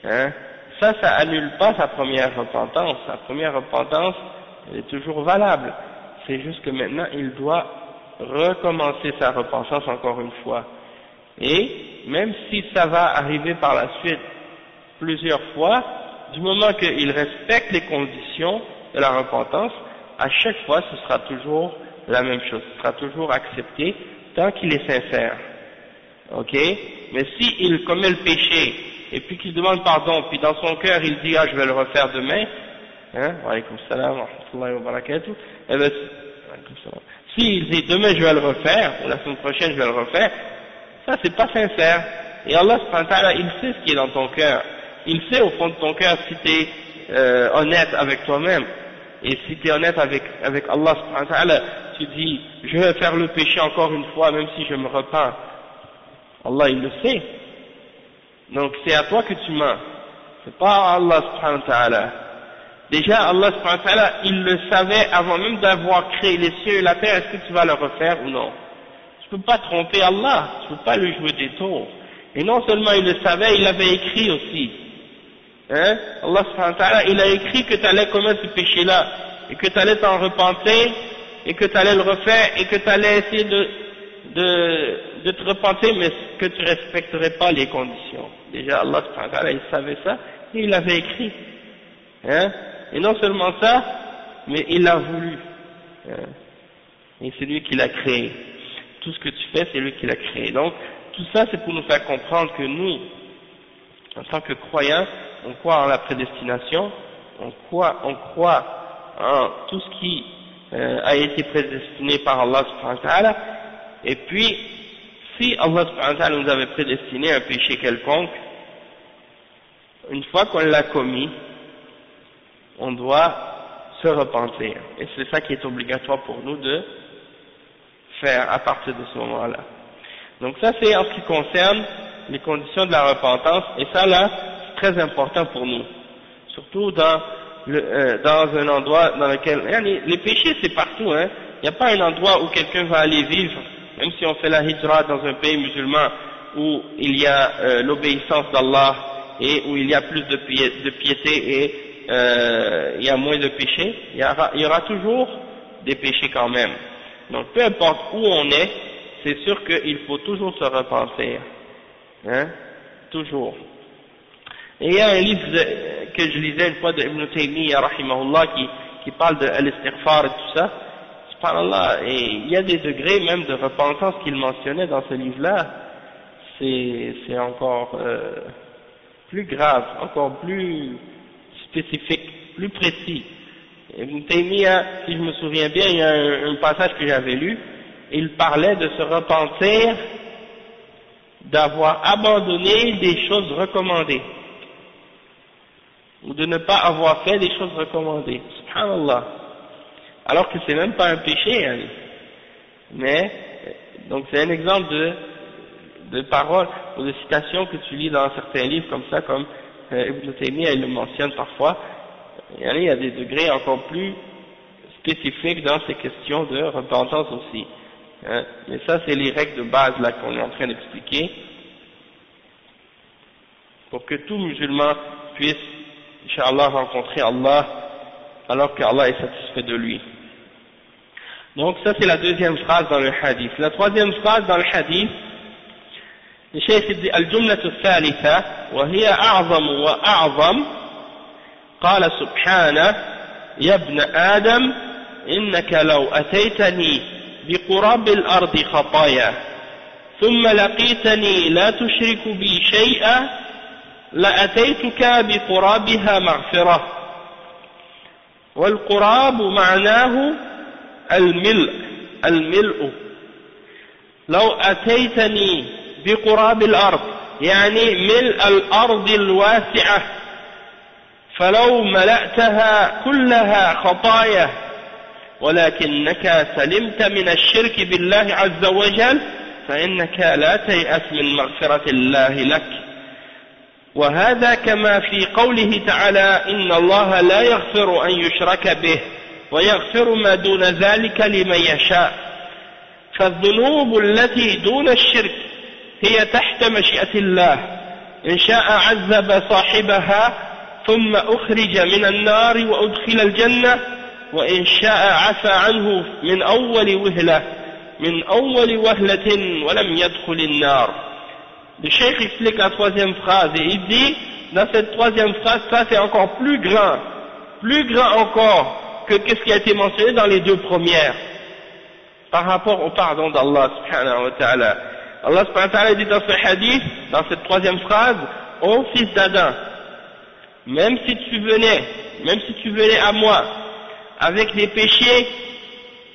Hein. Ça annule pas sa première repentance. Sa première repentance, elle est toujours valable. C'est juste que maintenant, il doit recommencer sa repentance encore une fois. Et même si ça va arriver par la suite plusieurs fois, du moment qu'il respecte les conditions de la repentance, à chaque fois ce sera toujours la même chose, ce sera toujours accepté tant qu'il est sincère. Ok? Mais si il commet le péché et puis qu'il demande pardon, puis dans son cœur il dit je vais le refaire demain, hein, wa alaykoum salam wa rahmatullahi wa barakatuh, eh ben, s'il dit demain je vais le refaire, ou la semaine prochaine je vais le refaire, ça c'est pas sincère. Et Allah subhanahu wa ta'ala, il sait ce qui est dans ton cœur. Il sait au fond de ton cœur si tu es honnête avec toi-même. Et si tu es honnête avec Allah subhanahu wa ta'ala, tu dis je vais faire le péché encore une fois même si je me repens. Allah il le sait. Donc c'est à toi que tu mens. C'est pas à Allah subhanahu wa ta'ala. Déjà Allah subhanahu wa ta'ala, il le savait avant même d'avoir créé les cieux et la terre, est-ce que tu vas le refaire ou non? Tu peux pas tromper Allah, tu peux pas lui jouer des tours. Et non seulement il le savait, il l'avait écrit aussi. Hein? Allah subhanahu wa ta'ala, il a écrit que tu allais commettre ce péché-là, et que tu allais t'en repentir, et que tu allais le refaire, et que tu allais essayer de te repentir, mais que tu respecterais pas les conditions. Déjà Allah subhanahu wa ta'ala, il savait ça, et il l'avait écrit. Hein? Et non seulement ça, mais il l'a voulu. Hein? Et c'est lui qui l'a créé. Tout ce que tu fais, c'est lui qui l'a créé. Donc, tout ça, c'est pour nous faire comprendre que nous, en tant que croyants, on croit en la prédestination, on croit en tout ce qui a été prédestiné par Allah subhanahu wa ta'ala, et puis, si Allah subhanahu wa ta'ala nous avait prédestiné un péché quelconque, une fois qu'on l'a commis, on doit se repentir. Et c'est ça qui est obligatoire pour nous de faire à partir de ce moment-là. Donc ça c'est en ce qui concerne les conditions de la repentance, et ça là c'est très important pour nous, surtout dans un endroit dans lequel les péchés c'est partout, hein. Il n'y a pas un endroit où quelqu'un va aller vivre, même si on fait la hijra dans un pays musulman où il y a l'obéissance d'Allah et où il y a plus de piété et il y a moins de péchés, il y aura toujours des péchés quand même. Donc peu importe où on est, c'est sûr qu'il faut toujours se repentir, hein, toujours. Et il y a un livre que je lisais une fois de Ibn Taymiyyah rahimahullah qui parle de l'istighfar et tout ça, subhanallah, et il y a des degrés même de repentance qu'il mentionnait dans ce livre-là, c'est encore plus grave, encore plus spécifique, plus précis. Ibn Taymiyyah, si je me souviens bien, il y a un passage que j'avais lu, il parlait de se repentir d'avoir abandonné des choses recommandées, ou de ne pas avoir fait des choses recommandées. Subhanallah. Alors que c'est même pas un péché, hein. Mais, donc c'est un exemple de paroles ou de citations que tu lis dans certains livres comme ça, comme Ibn Taymiyyah, il le mentionne parfois. Il y a des degrés encore plus spécifiques dans ces questions de repentance aussi. Hein. Mais ça, c'est les règles de base là qu'on est en train d'expliquer pour que tout musulman puisse Inch'Allah, rencontrer Allah alors qu'Allah est satisfait de lui. Donc ça c'est la deuxième phrase dans le hadith. La troisième phrase dans le hadith, le cheikh dit الجملة الثالثة وهي أعظم وأعظم قال سبحانه يا ابن آدم إنك لو أتيتني بقراب الأرض خطايا ثم لقيتني لا تشرك بي شيئا لأتيتك بقرابها مغفرة والقراب معناه الملء لو أتيتني بقراب الأرض يعني ملء الأرض الواسعة فلو ملأتها كلها خطايا ولكنك سلمت من الشرك بالله عز وجل فإنك لا تيأس من مغفرة الله لك وهذا كما في قوله تعالى إن الله لا يغفر أن يشرك به ويغفر ما دون ذلك لمن يشاء فالذنوب التي دون الشرك هي تحت مشيئة الله إن شاء عذب صاحبها ثم أخرج من النار وأدخل الجنة وإن شاء عفى عنه من أول وهلة ولم يدخل النار. Le cheikh explique la troisième phrase et il dit, dans cette troisième phrase, ça c'est encore plus grand encore que ce qui a été mentionné dans les deux premières, par rapport au pardon d'Allah subhanahu wa ta'ala. Allah subhanahu wa ta'ala dit dans ce hadith, dans cette troisième phrase, ô fils d'Adam, même si tu venais à moi avec des péchés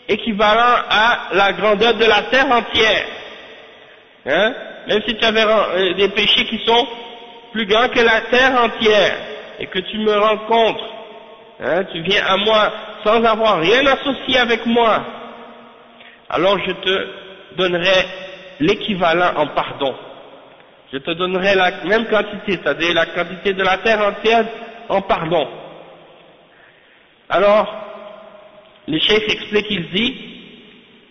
équivalents à la grandeur de la terre entière, hein, même si tu avais des péchés qui sont plus grands que la terre entière, et que tu me rencontres, hein, tu viens à moi sans avoir rien associé avec moi, alors je te donnerai l'équivalent en pardon. Je te donnerai la même quantité, c'est-à-dire la quantité de la terre entière en pardon. Alors, le cheikh explique, il dit,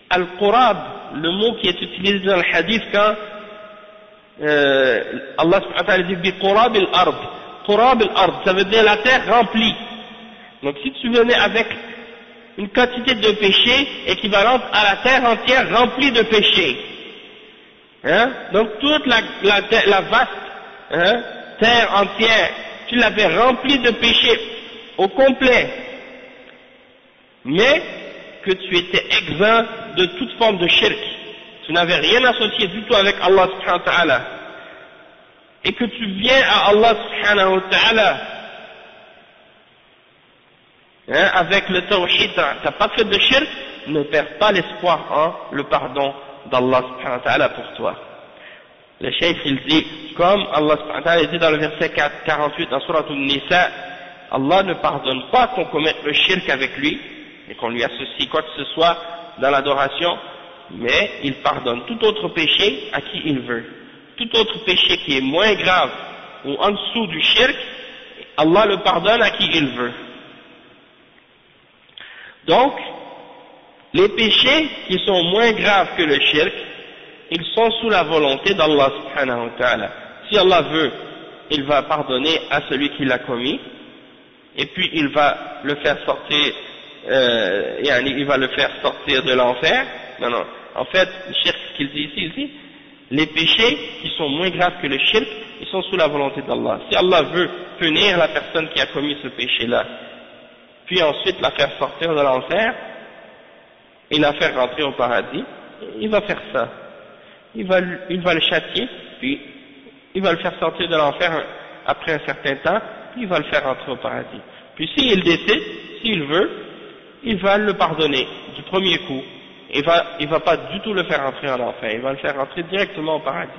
Al-Qurab, le mot qui est utilisé dans le hadith quand Allah subhanahu wa ta'ala dit bi Qurab al-ard. Qurab al-ard, ça veut dire la terre remplie. Donc si tu venais avec une quantité de péché équivalente à la terre entière remplie de péchés, hein, donc toute la vaste, hein, terre entière, tu l'avais remplie de péchés au complet, mais que tu étais exempt de toute forme de shirk, tu n'avais rien associé du tout avec Allah subhanahu wa ta'ala, et que tu viens à Allah subhanahu wa ta'ala, hein, avec le tawhid, tu n'as pas fait de shirk, ne perds pas l'espoir en le pardon d'Allah subhanahu wa ta'ala pour toi. Le cheikh il dit, comme Allah subhanahu wa ta'ala dit dans le verset 48 dans Surah An-Nisa, Allah ne pardonne pas qu'on commette le shirk avec lui, et qu'on lui associe quoi que ce soit dans l'adoration, mais il pardonne tout autre péché à qui il veut. Tout autre péché qui est moins grave ou en dessous du shirk, Allah le pardonne à qui il veut. Donc, les péchés qui sont moins graves que le shirk, ils sont sous la volonté d'Allah subhanahu wa ta'ala. Si Allah veut, il va pardonner à celui qui l'a commis, et puis il va le faire sortir, il va le faire sortir de l'enfer. Non, en fait, le shirk qu'il dit ici, les péchés qui sont moins graves que le shirk, ils sont sous la volonté d'Allah. Si Allah veut punir la personne qui a commis ce péché-là, puis ensuite la faire sortir de l'enfer, et la faire rentrer au paradis, il va faire ça. Il va le châtier, puis il va le faire sortir de l'enfer après un certain temps, puis il va le faire rentrer au paradis. Puis s'il décide, s'il veut, il va le pardonner du premier coup. Il va pas du tout le faire rentrer en enfer, il va le faire rentrer directement au paradis.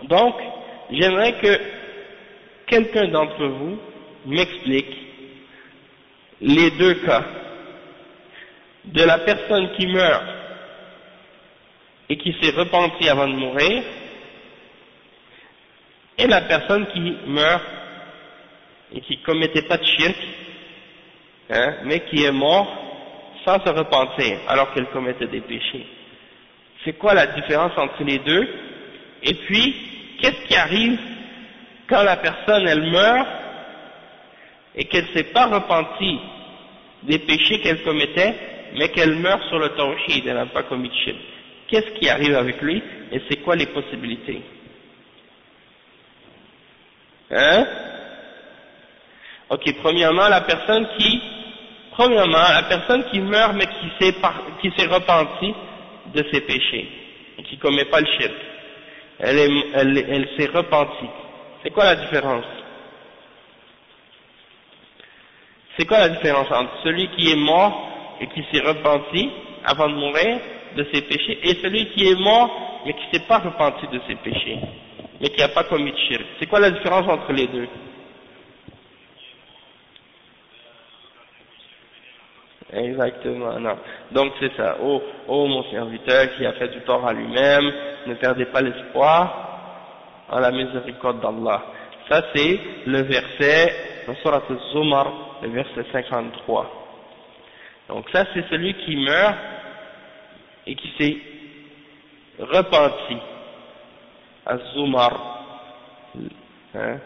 Donc, j'aimerais que quelqu'un d'entre vous m'explique les deux cas de la personne qui meurt et qui s'est repentie avant de mourir, et la personne qui meurt et qui commettait pas de shirk, hein, mais qui est mort sans se repentir alors qu'elle commettait des péchés. C'est quoi la différence entre les deux? Et puis, qu'est-ce qui arrive quand la personne elle meurt et qu'elle ne s'est pas repentie des péchés qu'elle commettait, mais qu'elle meurt sur le tawhid, elle n'a pas commis de shirk, qu'est-ce qui arrive avec lui et c'est quoi les possibilités? Hein? Ok, premièrement, la personne qui meurt mais qui s'est repentie de ses péchés et qui commet pas le shirk, elle s'est repentie. C'est quoi la différence? C'est quoi la différence entre celui qui est mort et qui s'est repenti avant de mourir de ses péchés et celui qui est mort mais qui s'est pas repenti de ses péchés mais qui n'a pas commis de shirk? C'est quoi la différence entre les deux? Exactement, non. Donc c'est ça. Oh mon serviteur qui a fait du tort à lui-même, ne perdez pas l'espoir en la miséricorde d'Allah. Ça c'est le verset, dans Surat al-Zumar, le verset 53. Donc ça c'est celui qui meurt et qui s'est repenti. Az-Zumar. Hein?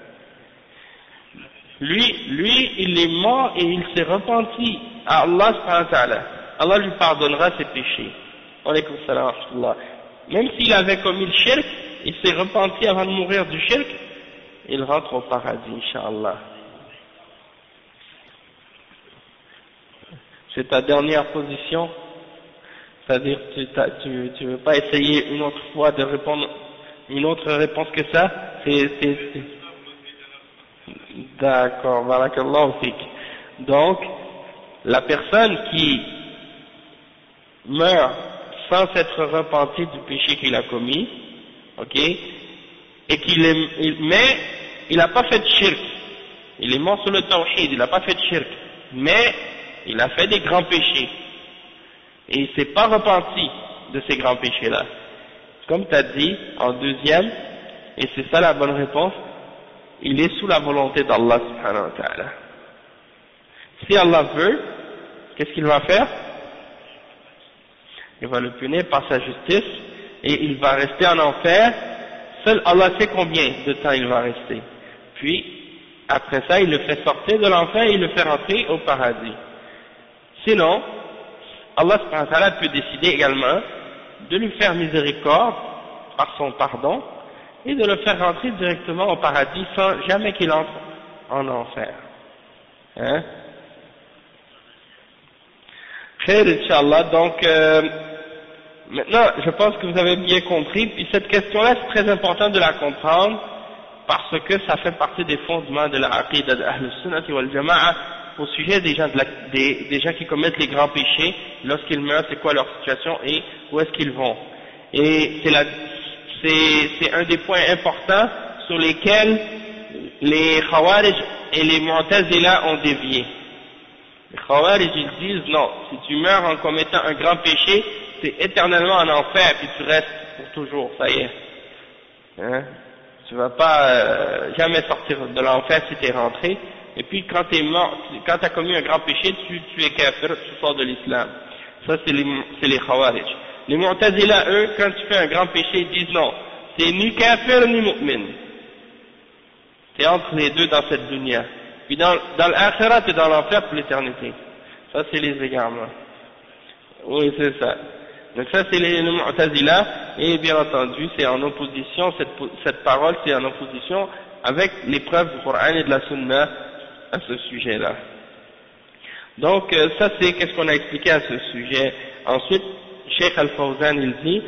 Lui, il est mort et il s'est repenti à Allah subhanahu wa ta'ala. Allah lui pardonnera ses péchés. Alaykoum salam wa rahmatullah. Même s'il avait commis le shirk, il s'est repenti avant de mourir du shirk, il rentre au paradis, Inch'Allah. C'est ta dernière position? C'est-à-dire, tu veux pas essayer une autre fois de répondre une autre réponse que ça? D'accord, barakallahu fik. Donc, la personne qui meurt sans s'être repenti du péché qu'il a commis, ok, et mais il n'a pas fait de shirk, il est mort sur le tawhid, il n'a pas fait de shirk, mais il a fait des grands péchés, et il ne s'est pas repenti de ces grands péchés-là. Comme tu as dit en deuxième, et c'est ça la bonne réponse, il est sous la volonté d'Allah subhanahu wa ta'ala. Si Allah veut, qu'est-ce qu'il va faire? Il va le punir par sa justice et il va rester en enfer. Seul Allah sait combien de temps il va rester. Puis, après ça, il le fait sortir de l'enfer et il le fait rentrer au paradis. Sinon, Allah subhanahu wa ta'ala peut décider également de lui faire miséricorde par son pardon et de le faire rentrer directement au paradis sans jamais qu'il entre en enfer. Hein? Khair, Inch'Allah. Donc, maintenant, je pense que vous avez bien compris. Puis cette question-là, c'est très important de la comprendre parce que ça fait partie des fondements de la aqidah de Ahl Sunnah wal Jama'a au sujet des gens, des gens qui commettent les grands péchés. Lorsqu'ils meurent, c'est quoi leur situation et où est-ce qu'ils vont. Et c'est un des points importants sur lesquels les Khawarij et les Mu'tazila ont dévié. Les Khawarij, ils disent non, si tu meurs en commettant un grand péché, c'est éternellement en enfer, puis tu restes pour toujours, ça y est. Hein? Tu vas pas jamais sortir de l'enfer si tu es rentré, et puis quand tu es mort, quand tu as commis un grand péché, tu es kafir, tu sors de l'islam. Ça c'est les Khawarij. Les Mu'tazila, eux, quand tu fais un grand péché, ils disent non, c'est ni kafir ni mu'min. C'est entre les deux dans cette dunya. Puis dans l'akhirah, c'est dans l'enfer pour l'éternité. Ça, c'est les égarements. Oui, c'est ça. Donc ça, c'est les Mu'tazila, et bien entendu, c'est en opposition, cette parole, c'est en opposition avec les preuves du Coran et de la Sunna à ce sujet-là. Donc, ça, c'est qu'est-ce qu'on a expliqué à ce sujet. Ensuite, Cheikh Al-Fawzan, il dit,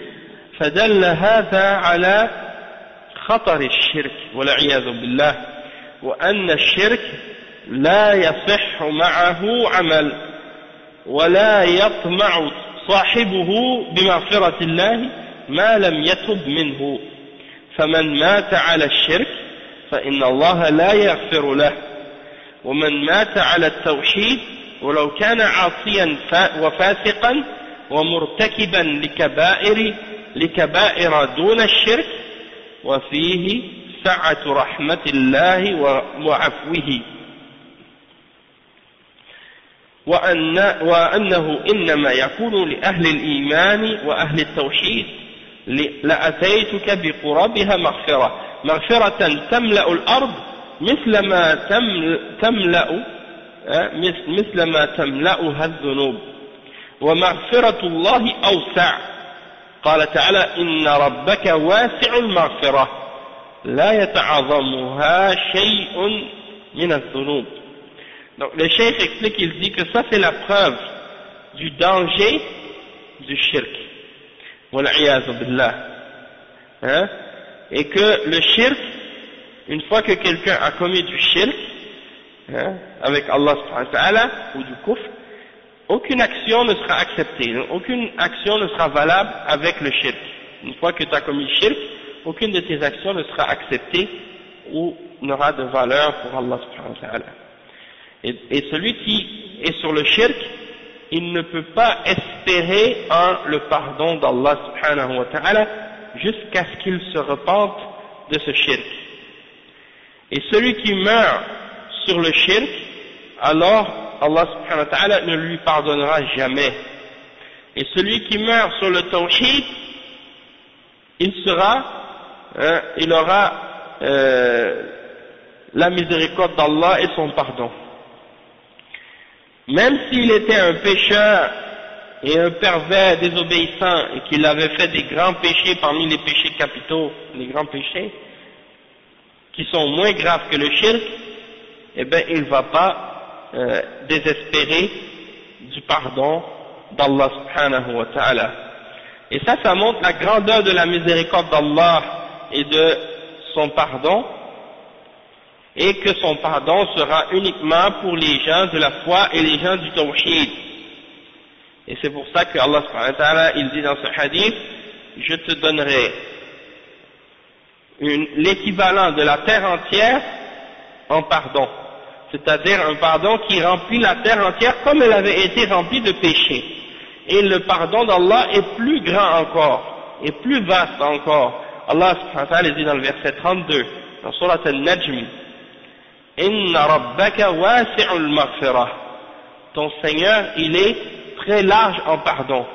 فدل هذا على خطر الشرك والعياذ بالله وأن الشرك لا يصح معه عمل ولا يطمع صاحبه بمغفرة الله ما لم يتب منه فمن مات على الشرك فإن الله لا يغفر له ومن مات على التوحيد ولو كان عاصيا وفاسقا ومرتكبا لكبائر دون الشرك وفيه سعة رحمة الله وعفوه وأنه إنما يكون لأهل الإيمان وأهل التوحيد لأتيتك بقربها مغفرة مغفرة تملأ الأرض مثل ما تملأها الذنوب ومغفرة الله أوسع. قال تعالى إن ربك واسع المغفرة لا يتعظمها شيء من الذنوب. Donc le cheikh explique, il dit que ça c'est la preuve du danger du shirk, wal'iyaz billah, hein, et que le shirk, une fois que quelqu'un a commis du shirk, hein, avec Allah subhanahu wa ta'ala, ou du kufr, aucune action ne sera acceptée, aucune action ne sera valable avec le shirk. Une fois que tu as commis le shirk, aucune de tes actions ne sera acceptée ou n'aura de valeur pour Allah subhanahu wa ta'ala. Et celui qui est sur le shirk, il ne peut pas espérer le pardon d'Allah subhanahu wa ta'ala jusqu'à ce qu'il se repente de ce shirk. Et celui qui meurt sur le shirk, alors Allah subhanahu wa ta'ala ne lui pardonnera jamais. Et celui qui meurt sur le tawhid, il aura la miséricorde d'Allah et son pardon. Même s'il était un pécheur et un pervers désobéissant et qu'il avait fait des grands péchés parmi les péchés capitaux, les grands péchés, qui sont moins graves que le shirk, eh bien il ne va pas désespérer du pardon d'Allah subhanahu wa ta'ala. Et ça montre la grandeur de la miséricorde d'Allah et de son pardon, et que son pardon sera uniquement pour les gens de la foi et les gens du tawhid. Et c'est pour ça que Allah subhanahu wa ta'ala, il dit dans ce hadith, je te donnerai l'équivalent de la terre entière en pardon, c'est-à-dire un pardon qui remplit la terre entière comme elle avait été remplie de péchés. Et le pardon d'Allah est plus grand encore, et plus vaste encore. Allah subhanahu wa ta'ala dit dans le verset 32, dans Surat al-Najm, Inna rabbaka wasi'ul maghfirah. Ton Seigneur, il est très large en pardon.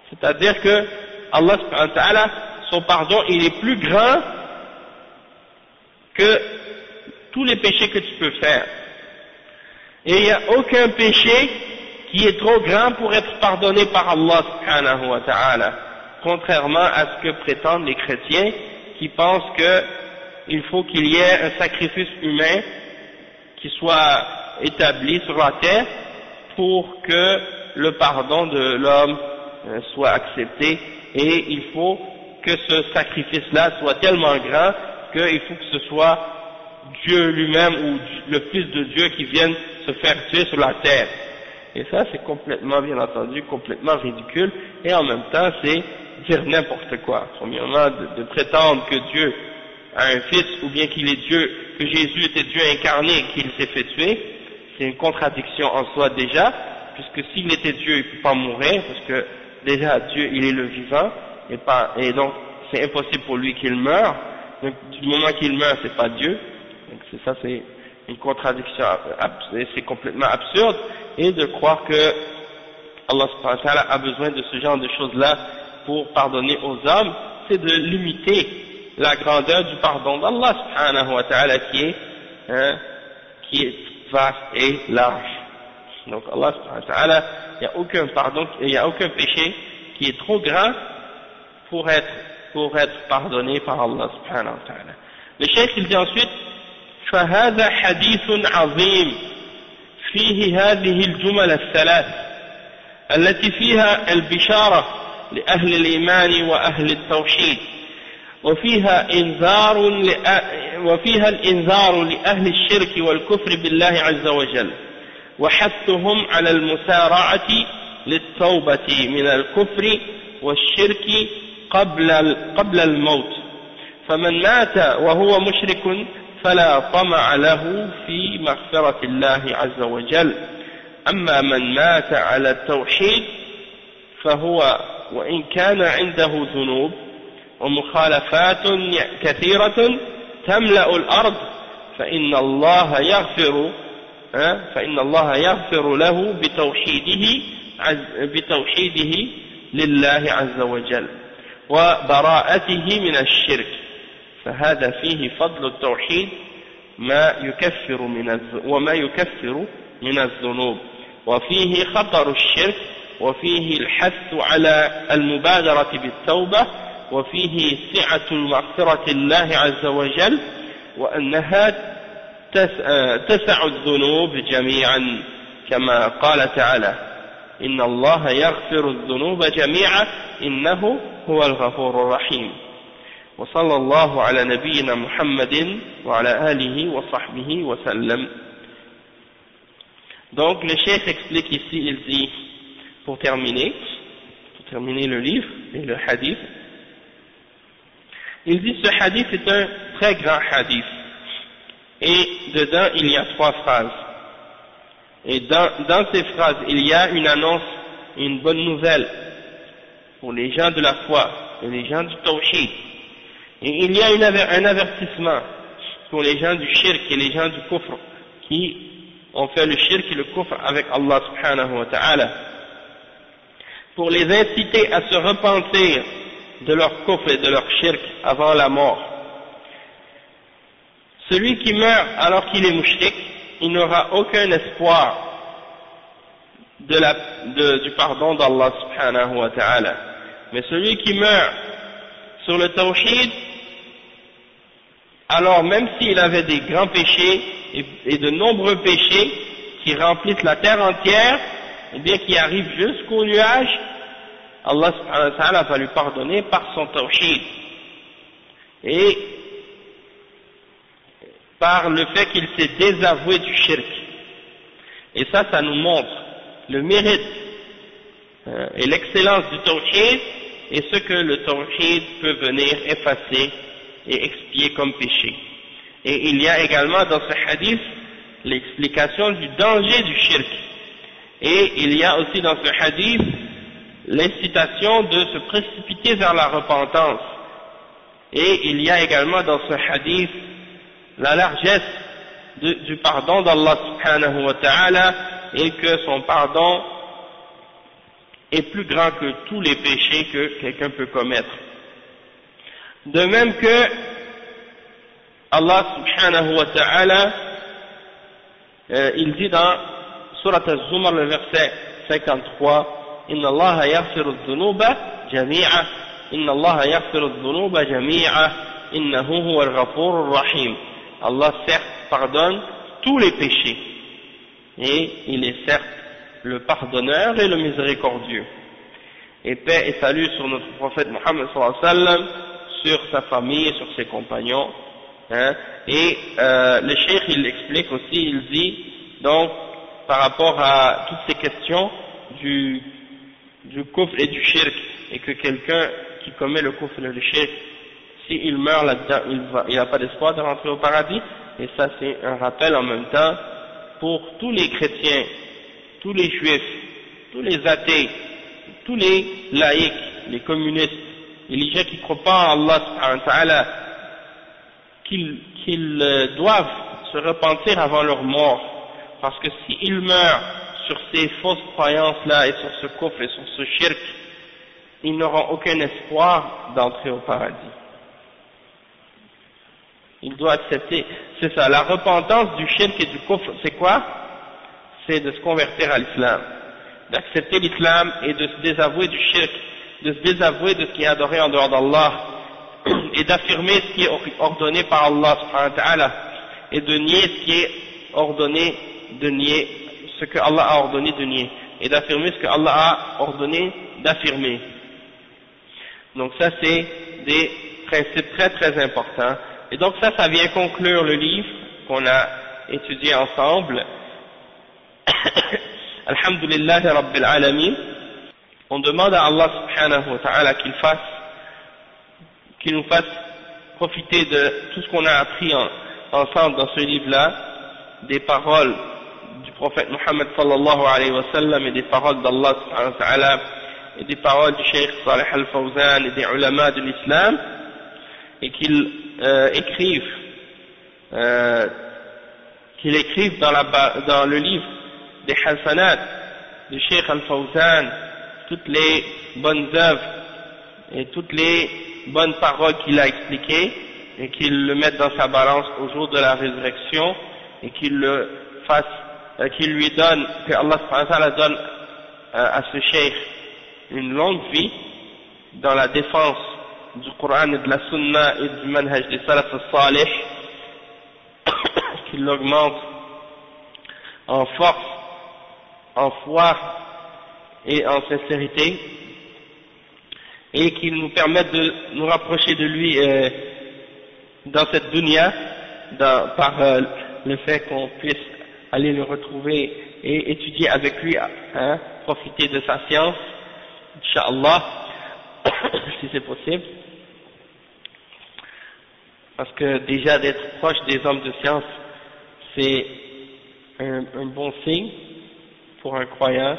C'est-à-dire que Allah subhanahu wa ta'ala, son pardon, il est plus grand que tous les péchés que tu peux faire. Et il n'y a aucun péché qui est trop grand pour être pardonné par Allah subhanahu wa ta'ala. Contrairement à ce que prétendent les chrétiens qui pensent qu'il faut qu'il y ait un sacrifice humain qui soit établi sur la terre pour que le pardon de l'homme soit accepté, et il faut que ce sacrifice-là soit tellement grand qu'il faut que ce soit Dieu lui-même ou le Fils de Dieu qui vienne se faire tuer sur la terre. Et ça c'est complètement, bien entendu, complètement ridicule, et en même temps c'est dire n'importe quoi. Premièrement, de prétendre que Dieu a un fils, ou bien qu'il est Dieu, que Jésus était Dieu incarné et qu'il s'est fait tuer, c'est une contradiction en soi déjà, puisque s'il était Dieu, il ne peut pas mourir, parce que déjà Dieu, il est le vivant, et donc c'est impossible pour lui qu'il meure. Donc du moment qu'il meurt, c'est pas Dieu. Donc c'est une contradiction, c'est complètement absurde, et de croire que Allah subhanahu wa ta'ala a besoin de ce genre de choses-là pour pardonner aux hommes, c'est de limiter la grandeur du pardon d'Allah subhanahu wa ta'ala qui est vaste et large. Donc Allah subhanahu wa ta'ala, il n'y a aucun pardon, il n'y a aucun péché qui est trop grand pour être pardonné par Allah subhanahu wa ta'ala. Le cheikh il dit ensuite, فهذا حديث عظيم فيه هذه الجمل الثلاث التي فيها البشارة لأهل الإيمان وأهل التوحيد، وفيها الإنذار لأهل الشرك والكفر بالله عز وجل، وحثهم على المسارعة للتوبة من الكفر والشرك قبل الموت، فمن مات وهو مشرك فلا طمع له في مغفرة الله عز وجل، أما من مات على التوحيد فهو وإن كان عنده ذنوب ومخالفات كثيرة تملأ الأرض فإن الله يغفر له بتوحيده لله عز وجل وبراءته من الشرك، فهذا فيه فضل التوحيد وما يكفر من الذنوب وفيه خطر الشرك وفيه الحث على المبادرة بالتوبة وفيه سعة مغفرة الله عز وجل وأنها تسع الذنوب جميعا كما قال تعالى إن الله يغفر الذنوب جميعا إنه هو الغفور الرحيم وصلى الله على نبينا محمد وعلى آله وصحبه وسلم. Donc le cheikh explique ici, il dit, pour terminer le livre et le hadith, il dit ce hadith est un très grand hadith et dedans il y a 3 phrases et dans ces phrases il y a une annonce, une bonne nouvelle pour les gens de la foi et les gens du tawhid et il y a un avertissement pour les gens du shirk et les gens du kufr qui ont fait le shirk et le kufr avec Allah subhanahu wa ta'ala pour les inciter à se repentir de leur kufr et de leur shirk avant la mort. Celui qui meurt alors qu'il est mushrik, il n'aura aucun espoir du pardon d'Allah subhanahu wa ta'ala. Mais celui qui meurt sur le tawhid, alors même s'il avait des grands péchés et de nombreux péchés qui remplissent la terre entière, ou bien qui arrivent jusqu'au nuage, Allah subhanahu wa ta'ala va lui pardonner par son tawhid et par le fait qu'il s'est désavoué du shirk. Et ça nous montre le mérite et l'excellence du tawhid et ce que le tawhid peut venir effacer et expier comme péché. Et il y a également dans ce hadith l'explication du danger du shirk. Et il y a aussi dans ce hadith l'incitation de se précipiter vers la repentance. Et il y a également dans ce hadith la largesse du pardon d'Allah subhanahu wa ta'ala et que son pardon est plus grand que tous les péchés que quelqu'un peut commettre. De même que Allah subhanahu wa ta'ala il dit dans Surat Az-Zumar le verset 53 Inna Allah yaghfiru adh-dhunuba jami'a Inna Allah yaghfiru adh-dhunuba jami'a Innahu huwa al-ghafur ar-rahim. Allah certes pardonne tous les péchés et il est certes le pardonneur et le miséricordieux. Et paix et salut sur notre prophète Mohammed sallallahu alayhi wa sallam, sur sa famille, sur ses compagnons. Et le cheikh il explique aussi, il dit donc par rapport à toutes ces questions du kufr et du shirk, et que quelqu'un qui commet le kufr et le shirk, s'il meurt là-dedans, il n'a pas d'espoir de rentrer au paradis. Et ça c'est un rappel en même temps pour tous les chrétiens, tous les juifs, tous les athées, tous les laïcs, les communistes, et les gens qui ne croient pas en Allah subhanahu wa ta'ala, qu'ils doivent se repentir avant leur mort, parce que s'ils meurent sur ces fausses croyances-là et sur ce kufr et sur ce shirk, ils n'auront aucun espoir d'entrer au paradis. Ils doivent accepter, c'est ça, la repentance du shirk et du kufr, c'est quoi? C'est de se convertir à l'islam, d'accepter l'islam et de se désavouer du shirk, de se désavouer de ce qui est adoré en dehors d'Allah, et d'affirmer ce qui est ordonné par Allah subhanahu wa ta'ala, et de nier ce qui est ordonné de nier, ce que Allah a ordonné de nier, et d'affirmer ce que Allah a ordonné d'affirmer. Donc ça c'est des principes très très importants. Et donc ça vient conclure le livre qu'on a étudié ensemble. Alhamdulillah Rabbil Alamin. On demande à Allah subhanahu wa ta'ala qu'il nous fasse profiter de tout ce qu'on a appris ensemble dans ce livre-là, des paroles du prophète Muhammad sallallahu alayhi wa sallam et des paroles d'Allah subhanahu wa ta'ala et des paroles du Cheikh Salih al-Fawzan et des ulama de l'islam, et qu'il écrive dans le livre des hasanat du Cheikh al-Fawzan toutes les bonnes œuvres et toutes les bonnes paroles qu'il a expliquées, et qu'il le mette dans sa balance au jour de la résurrection et qu'il le fasse, qu'il lui donne, que Allah subhanahu wa ta'ala donne à ce cheikh une longue vie dans la défense du Coran et de la Sunna et du manhaj des salaf al-salih, qu'il l'augmente en force, en foi et en sincérité, et qu'il nous permette de nous rapprocher de lui dans cette dunya par le fait qu'on puisse aller le retrouver et étudier avec lui, hein, profiter de sa science, Inch'Allah, si c'est possible. Parce que déjà d'être proche des hommes de science, c'est un bon signe pour un croyant.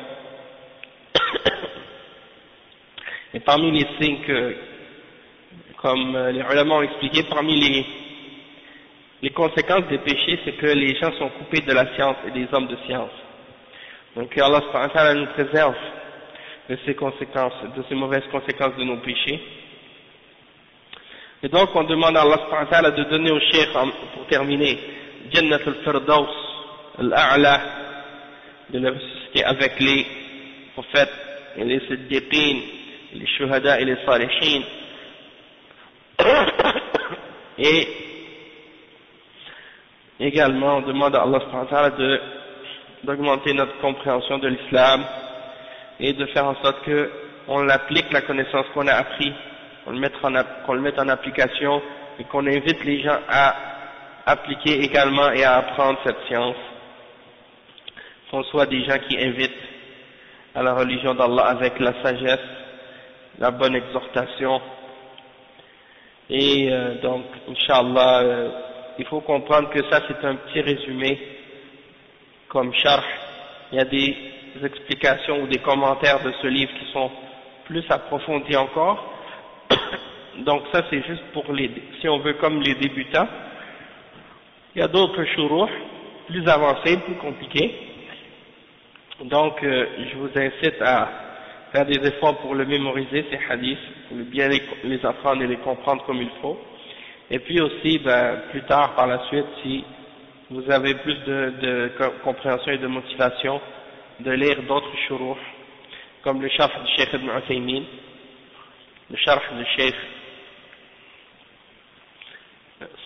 Et parmi les signes que, comme les ulama ont expliqué, parmi les conséquences des péchés, c'est que les gens sont coupés de la science et des hommes de science. Donc Allah subhanahu wa ta'ala nous préserve de ces conséquences, de ces mauvaises conséquences de nos péchés. Et donc on demande à Allah subhanahu wa ta'ala de donner au cheikh, pour terminer, Jannat al-Firdaus al-A'la, de le ressusciter avec les prophètes et les siddiqin, les shuhada et les salihin. Et également on demande à Allah subhanahu wa ta'ala d'augmenter notre compréhension de l'islam et de faire en sorte qu'on applique la connaissance qu'on a appris, qu'on le mette en application et qu'on invite les gens à appliquer également et à apprendre cette science, qu'on soit des gens qui invitent à la religion d'Allah avec la sagesse, la bonne exhortation. Et donc, Inch'Allah, il faut comprendre que ça c'est un petit résumé comme sharh. Il y a des explications ou des commentaires de ce livre qui sont plus approfondis encore. Donc ça c'est juste pour si on veut, comme les débutants. Il y a d'autres shuruh plus avancés, plus compliqués. Donc je vous incite à faire des efforts pour le mémoriser, ces hadiths, pour bien les apprendre et les comprendre comme il faut. Et puis aussi, plus tard, par la suite, si vous avez plus de compréhension et de motivation, de lire d'autres shuruh, comme le sharh du Cheikh Ibn Uthaymin, le sharh du Cheikh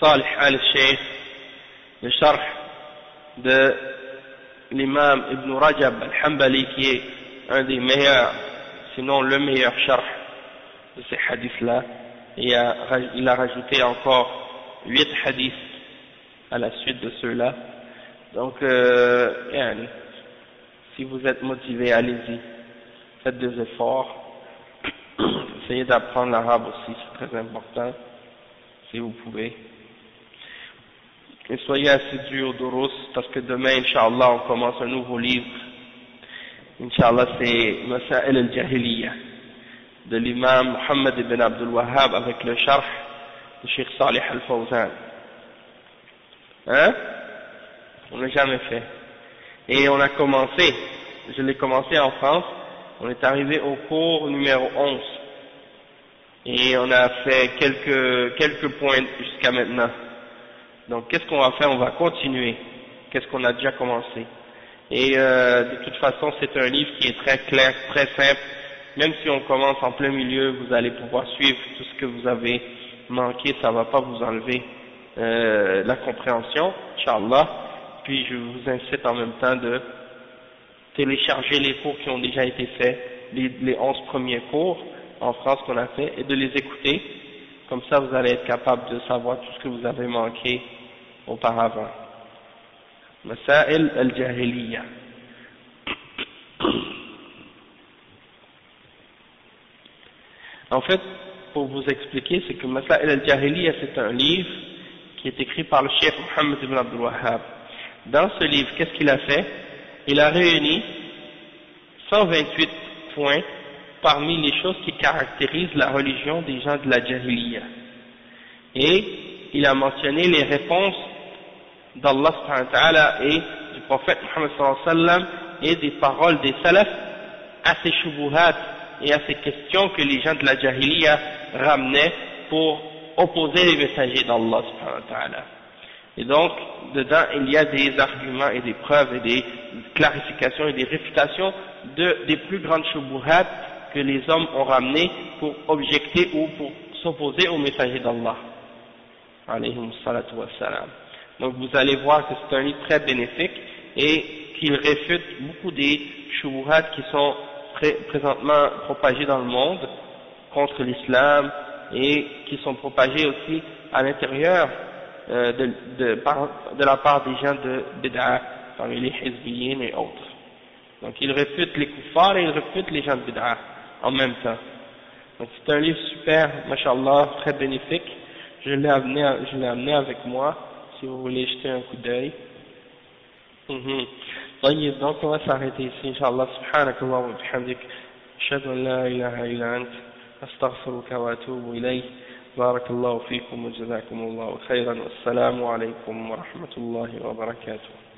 Salih al-Sheikh, le sharh de l'imam Ibn Rajab al-Hanbali, qui est un des meilleurs, sinon le meilleur sharh de ces hadiths-là. Et il a rajouté encore 8 hadiths à la suite de ceux-là. Donc, si vous êtes motivé, allez-y, faites des efforts, essayez d'apprendre l'arabe aussi, c'est très important, si vous pouvez. Et soyez assidus au Durus, parce que demain, Inch'Allah, on commence un nouveau livre. Inch'Allah, c'est Masail al-Jahiliya, de l'imam Muhammad ibn Abdul Wahhab, avec le sharh de Cheikh Salih al-Fawzan. Hein? On l'a jamais fait. Et on a commencé, je l'ai commencé en France, on est arrivé au cours numéro 11. Et on a fait quelques points jusqu'à maintenant. Donc qu'est-ce qu'on va faire? On va continuer. Qu'est-ce qu'on a déjà commencé? Et de toute façon, c'est un livre qui est très clair, très simple. Même si on commence en plein milieu, vous allez pouvoir suivre tout ce que vous avez manqué, ça ne va pas vous enlever la compréhension, Inch'Allah. Puis je vous incite en même temps de télécharger les cours qui ont déjà été faits, les 11 premiers cours en France qu'on a fait, et de les écouter. Comme ça, vous allez être capable de savoir tout ce que vous avez manqué auparavant. Masail al-Jahiliya. En fait, pour vous expliquer, c'est que Masail al-Jahiliya, c'est un livre qui est écrit par le Cheikh Muhammad ibn Abdul Wahhab. Dans ce livre, qu'est-ce qu'il a fait? Il a réuni 128 points parmi les choses qui caractérisent la religion des gens de la Jahiliya. Et il a mentionné les réponses d'Allah subhanahu wa ta'ala et du prophète Muhammad sallallahu alayhi wa sallam et des paroles des salafs à ces shubuhat et à ces questions que les gens de la Jahiliya ramenaient pour opposer les messagers d'Allah subhanahu wa ta'ala. Et donc, dedans, il y a des arguments et des preuves et des clarifications et des réfutations des plus grandes shubuhat que les hommes ont ramenées pour objecter ou pour s'opposer aux messagers d'Allah. Alayhim salatu wassalam. Donc vous allez voir que c'est un livre très bénéfique et qu'il réfute beaucoup des shubuhat qui sont présentement propagés dans le monde contre l'islam et qui sont propagés aussi à l'intérieur de la part des gens de Bid'a, parmi les Hizbiyin et autres. Donc il réfute les kuffars et il réfute les gens de Bid'a en même temps. Donc c'est un livre super, mashallah, très bénéfique. Je l'ai amené avec moi, si vous voulez jeter un coup d'œil. طيب, donc on va s'arrêter ici, Inch'Allah. Subhanakallah wa bihamdik, ashhadu an la ilaha illa ant, astaghfiruka wa atubu ilayk. Barakallahu fikum wa jazakumullahu khayran. Wassalamu alaykum wa rahmatullahi wa barakatuh.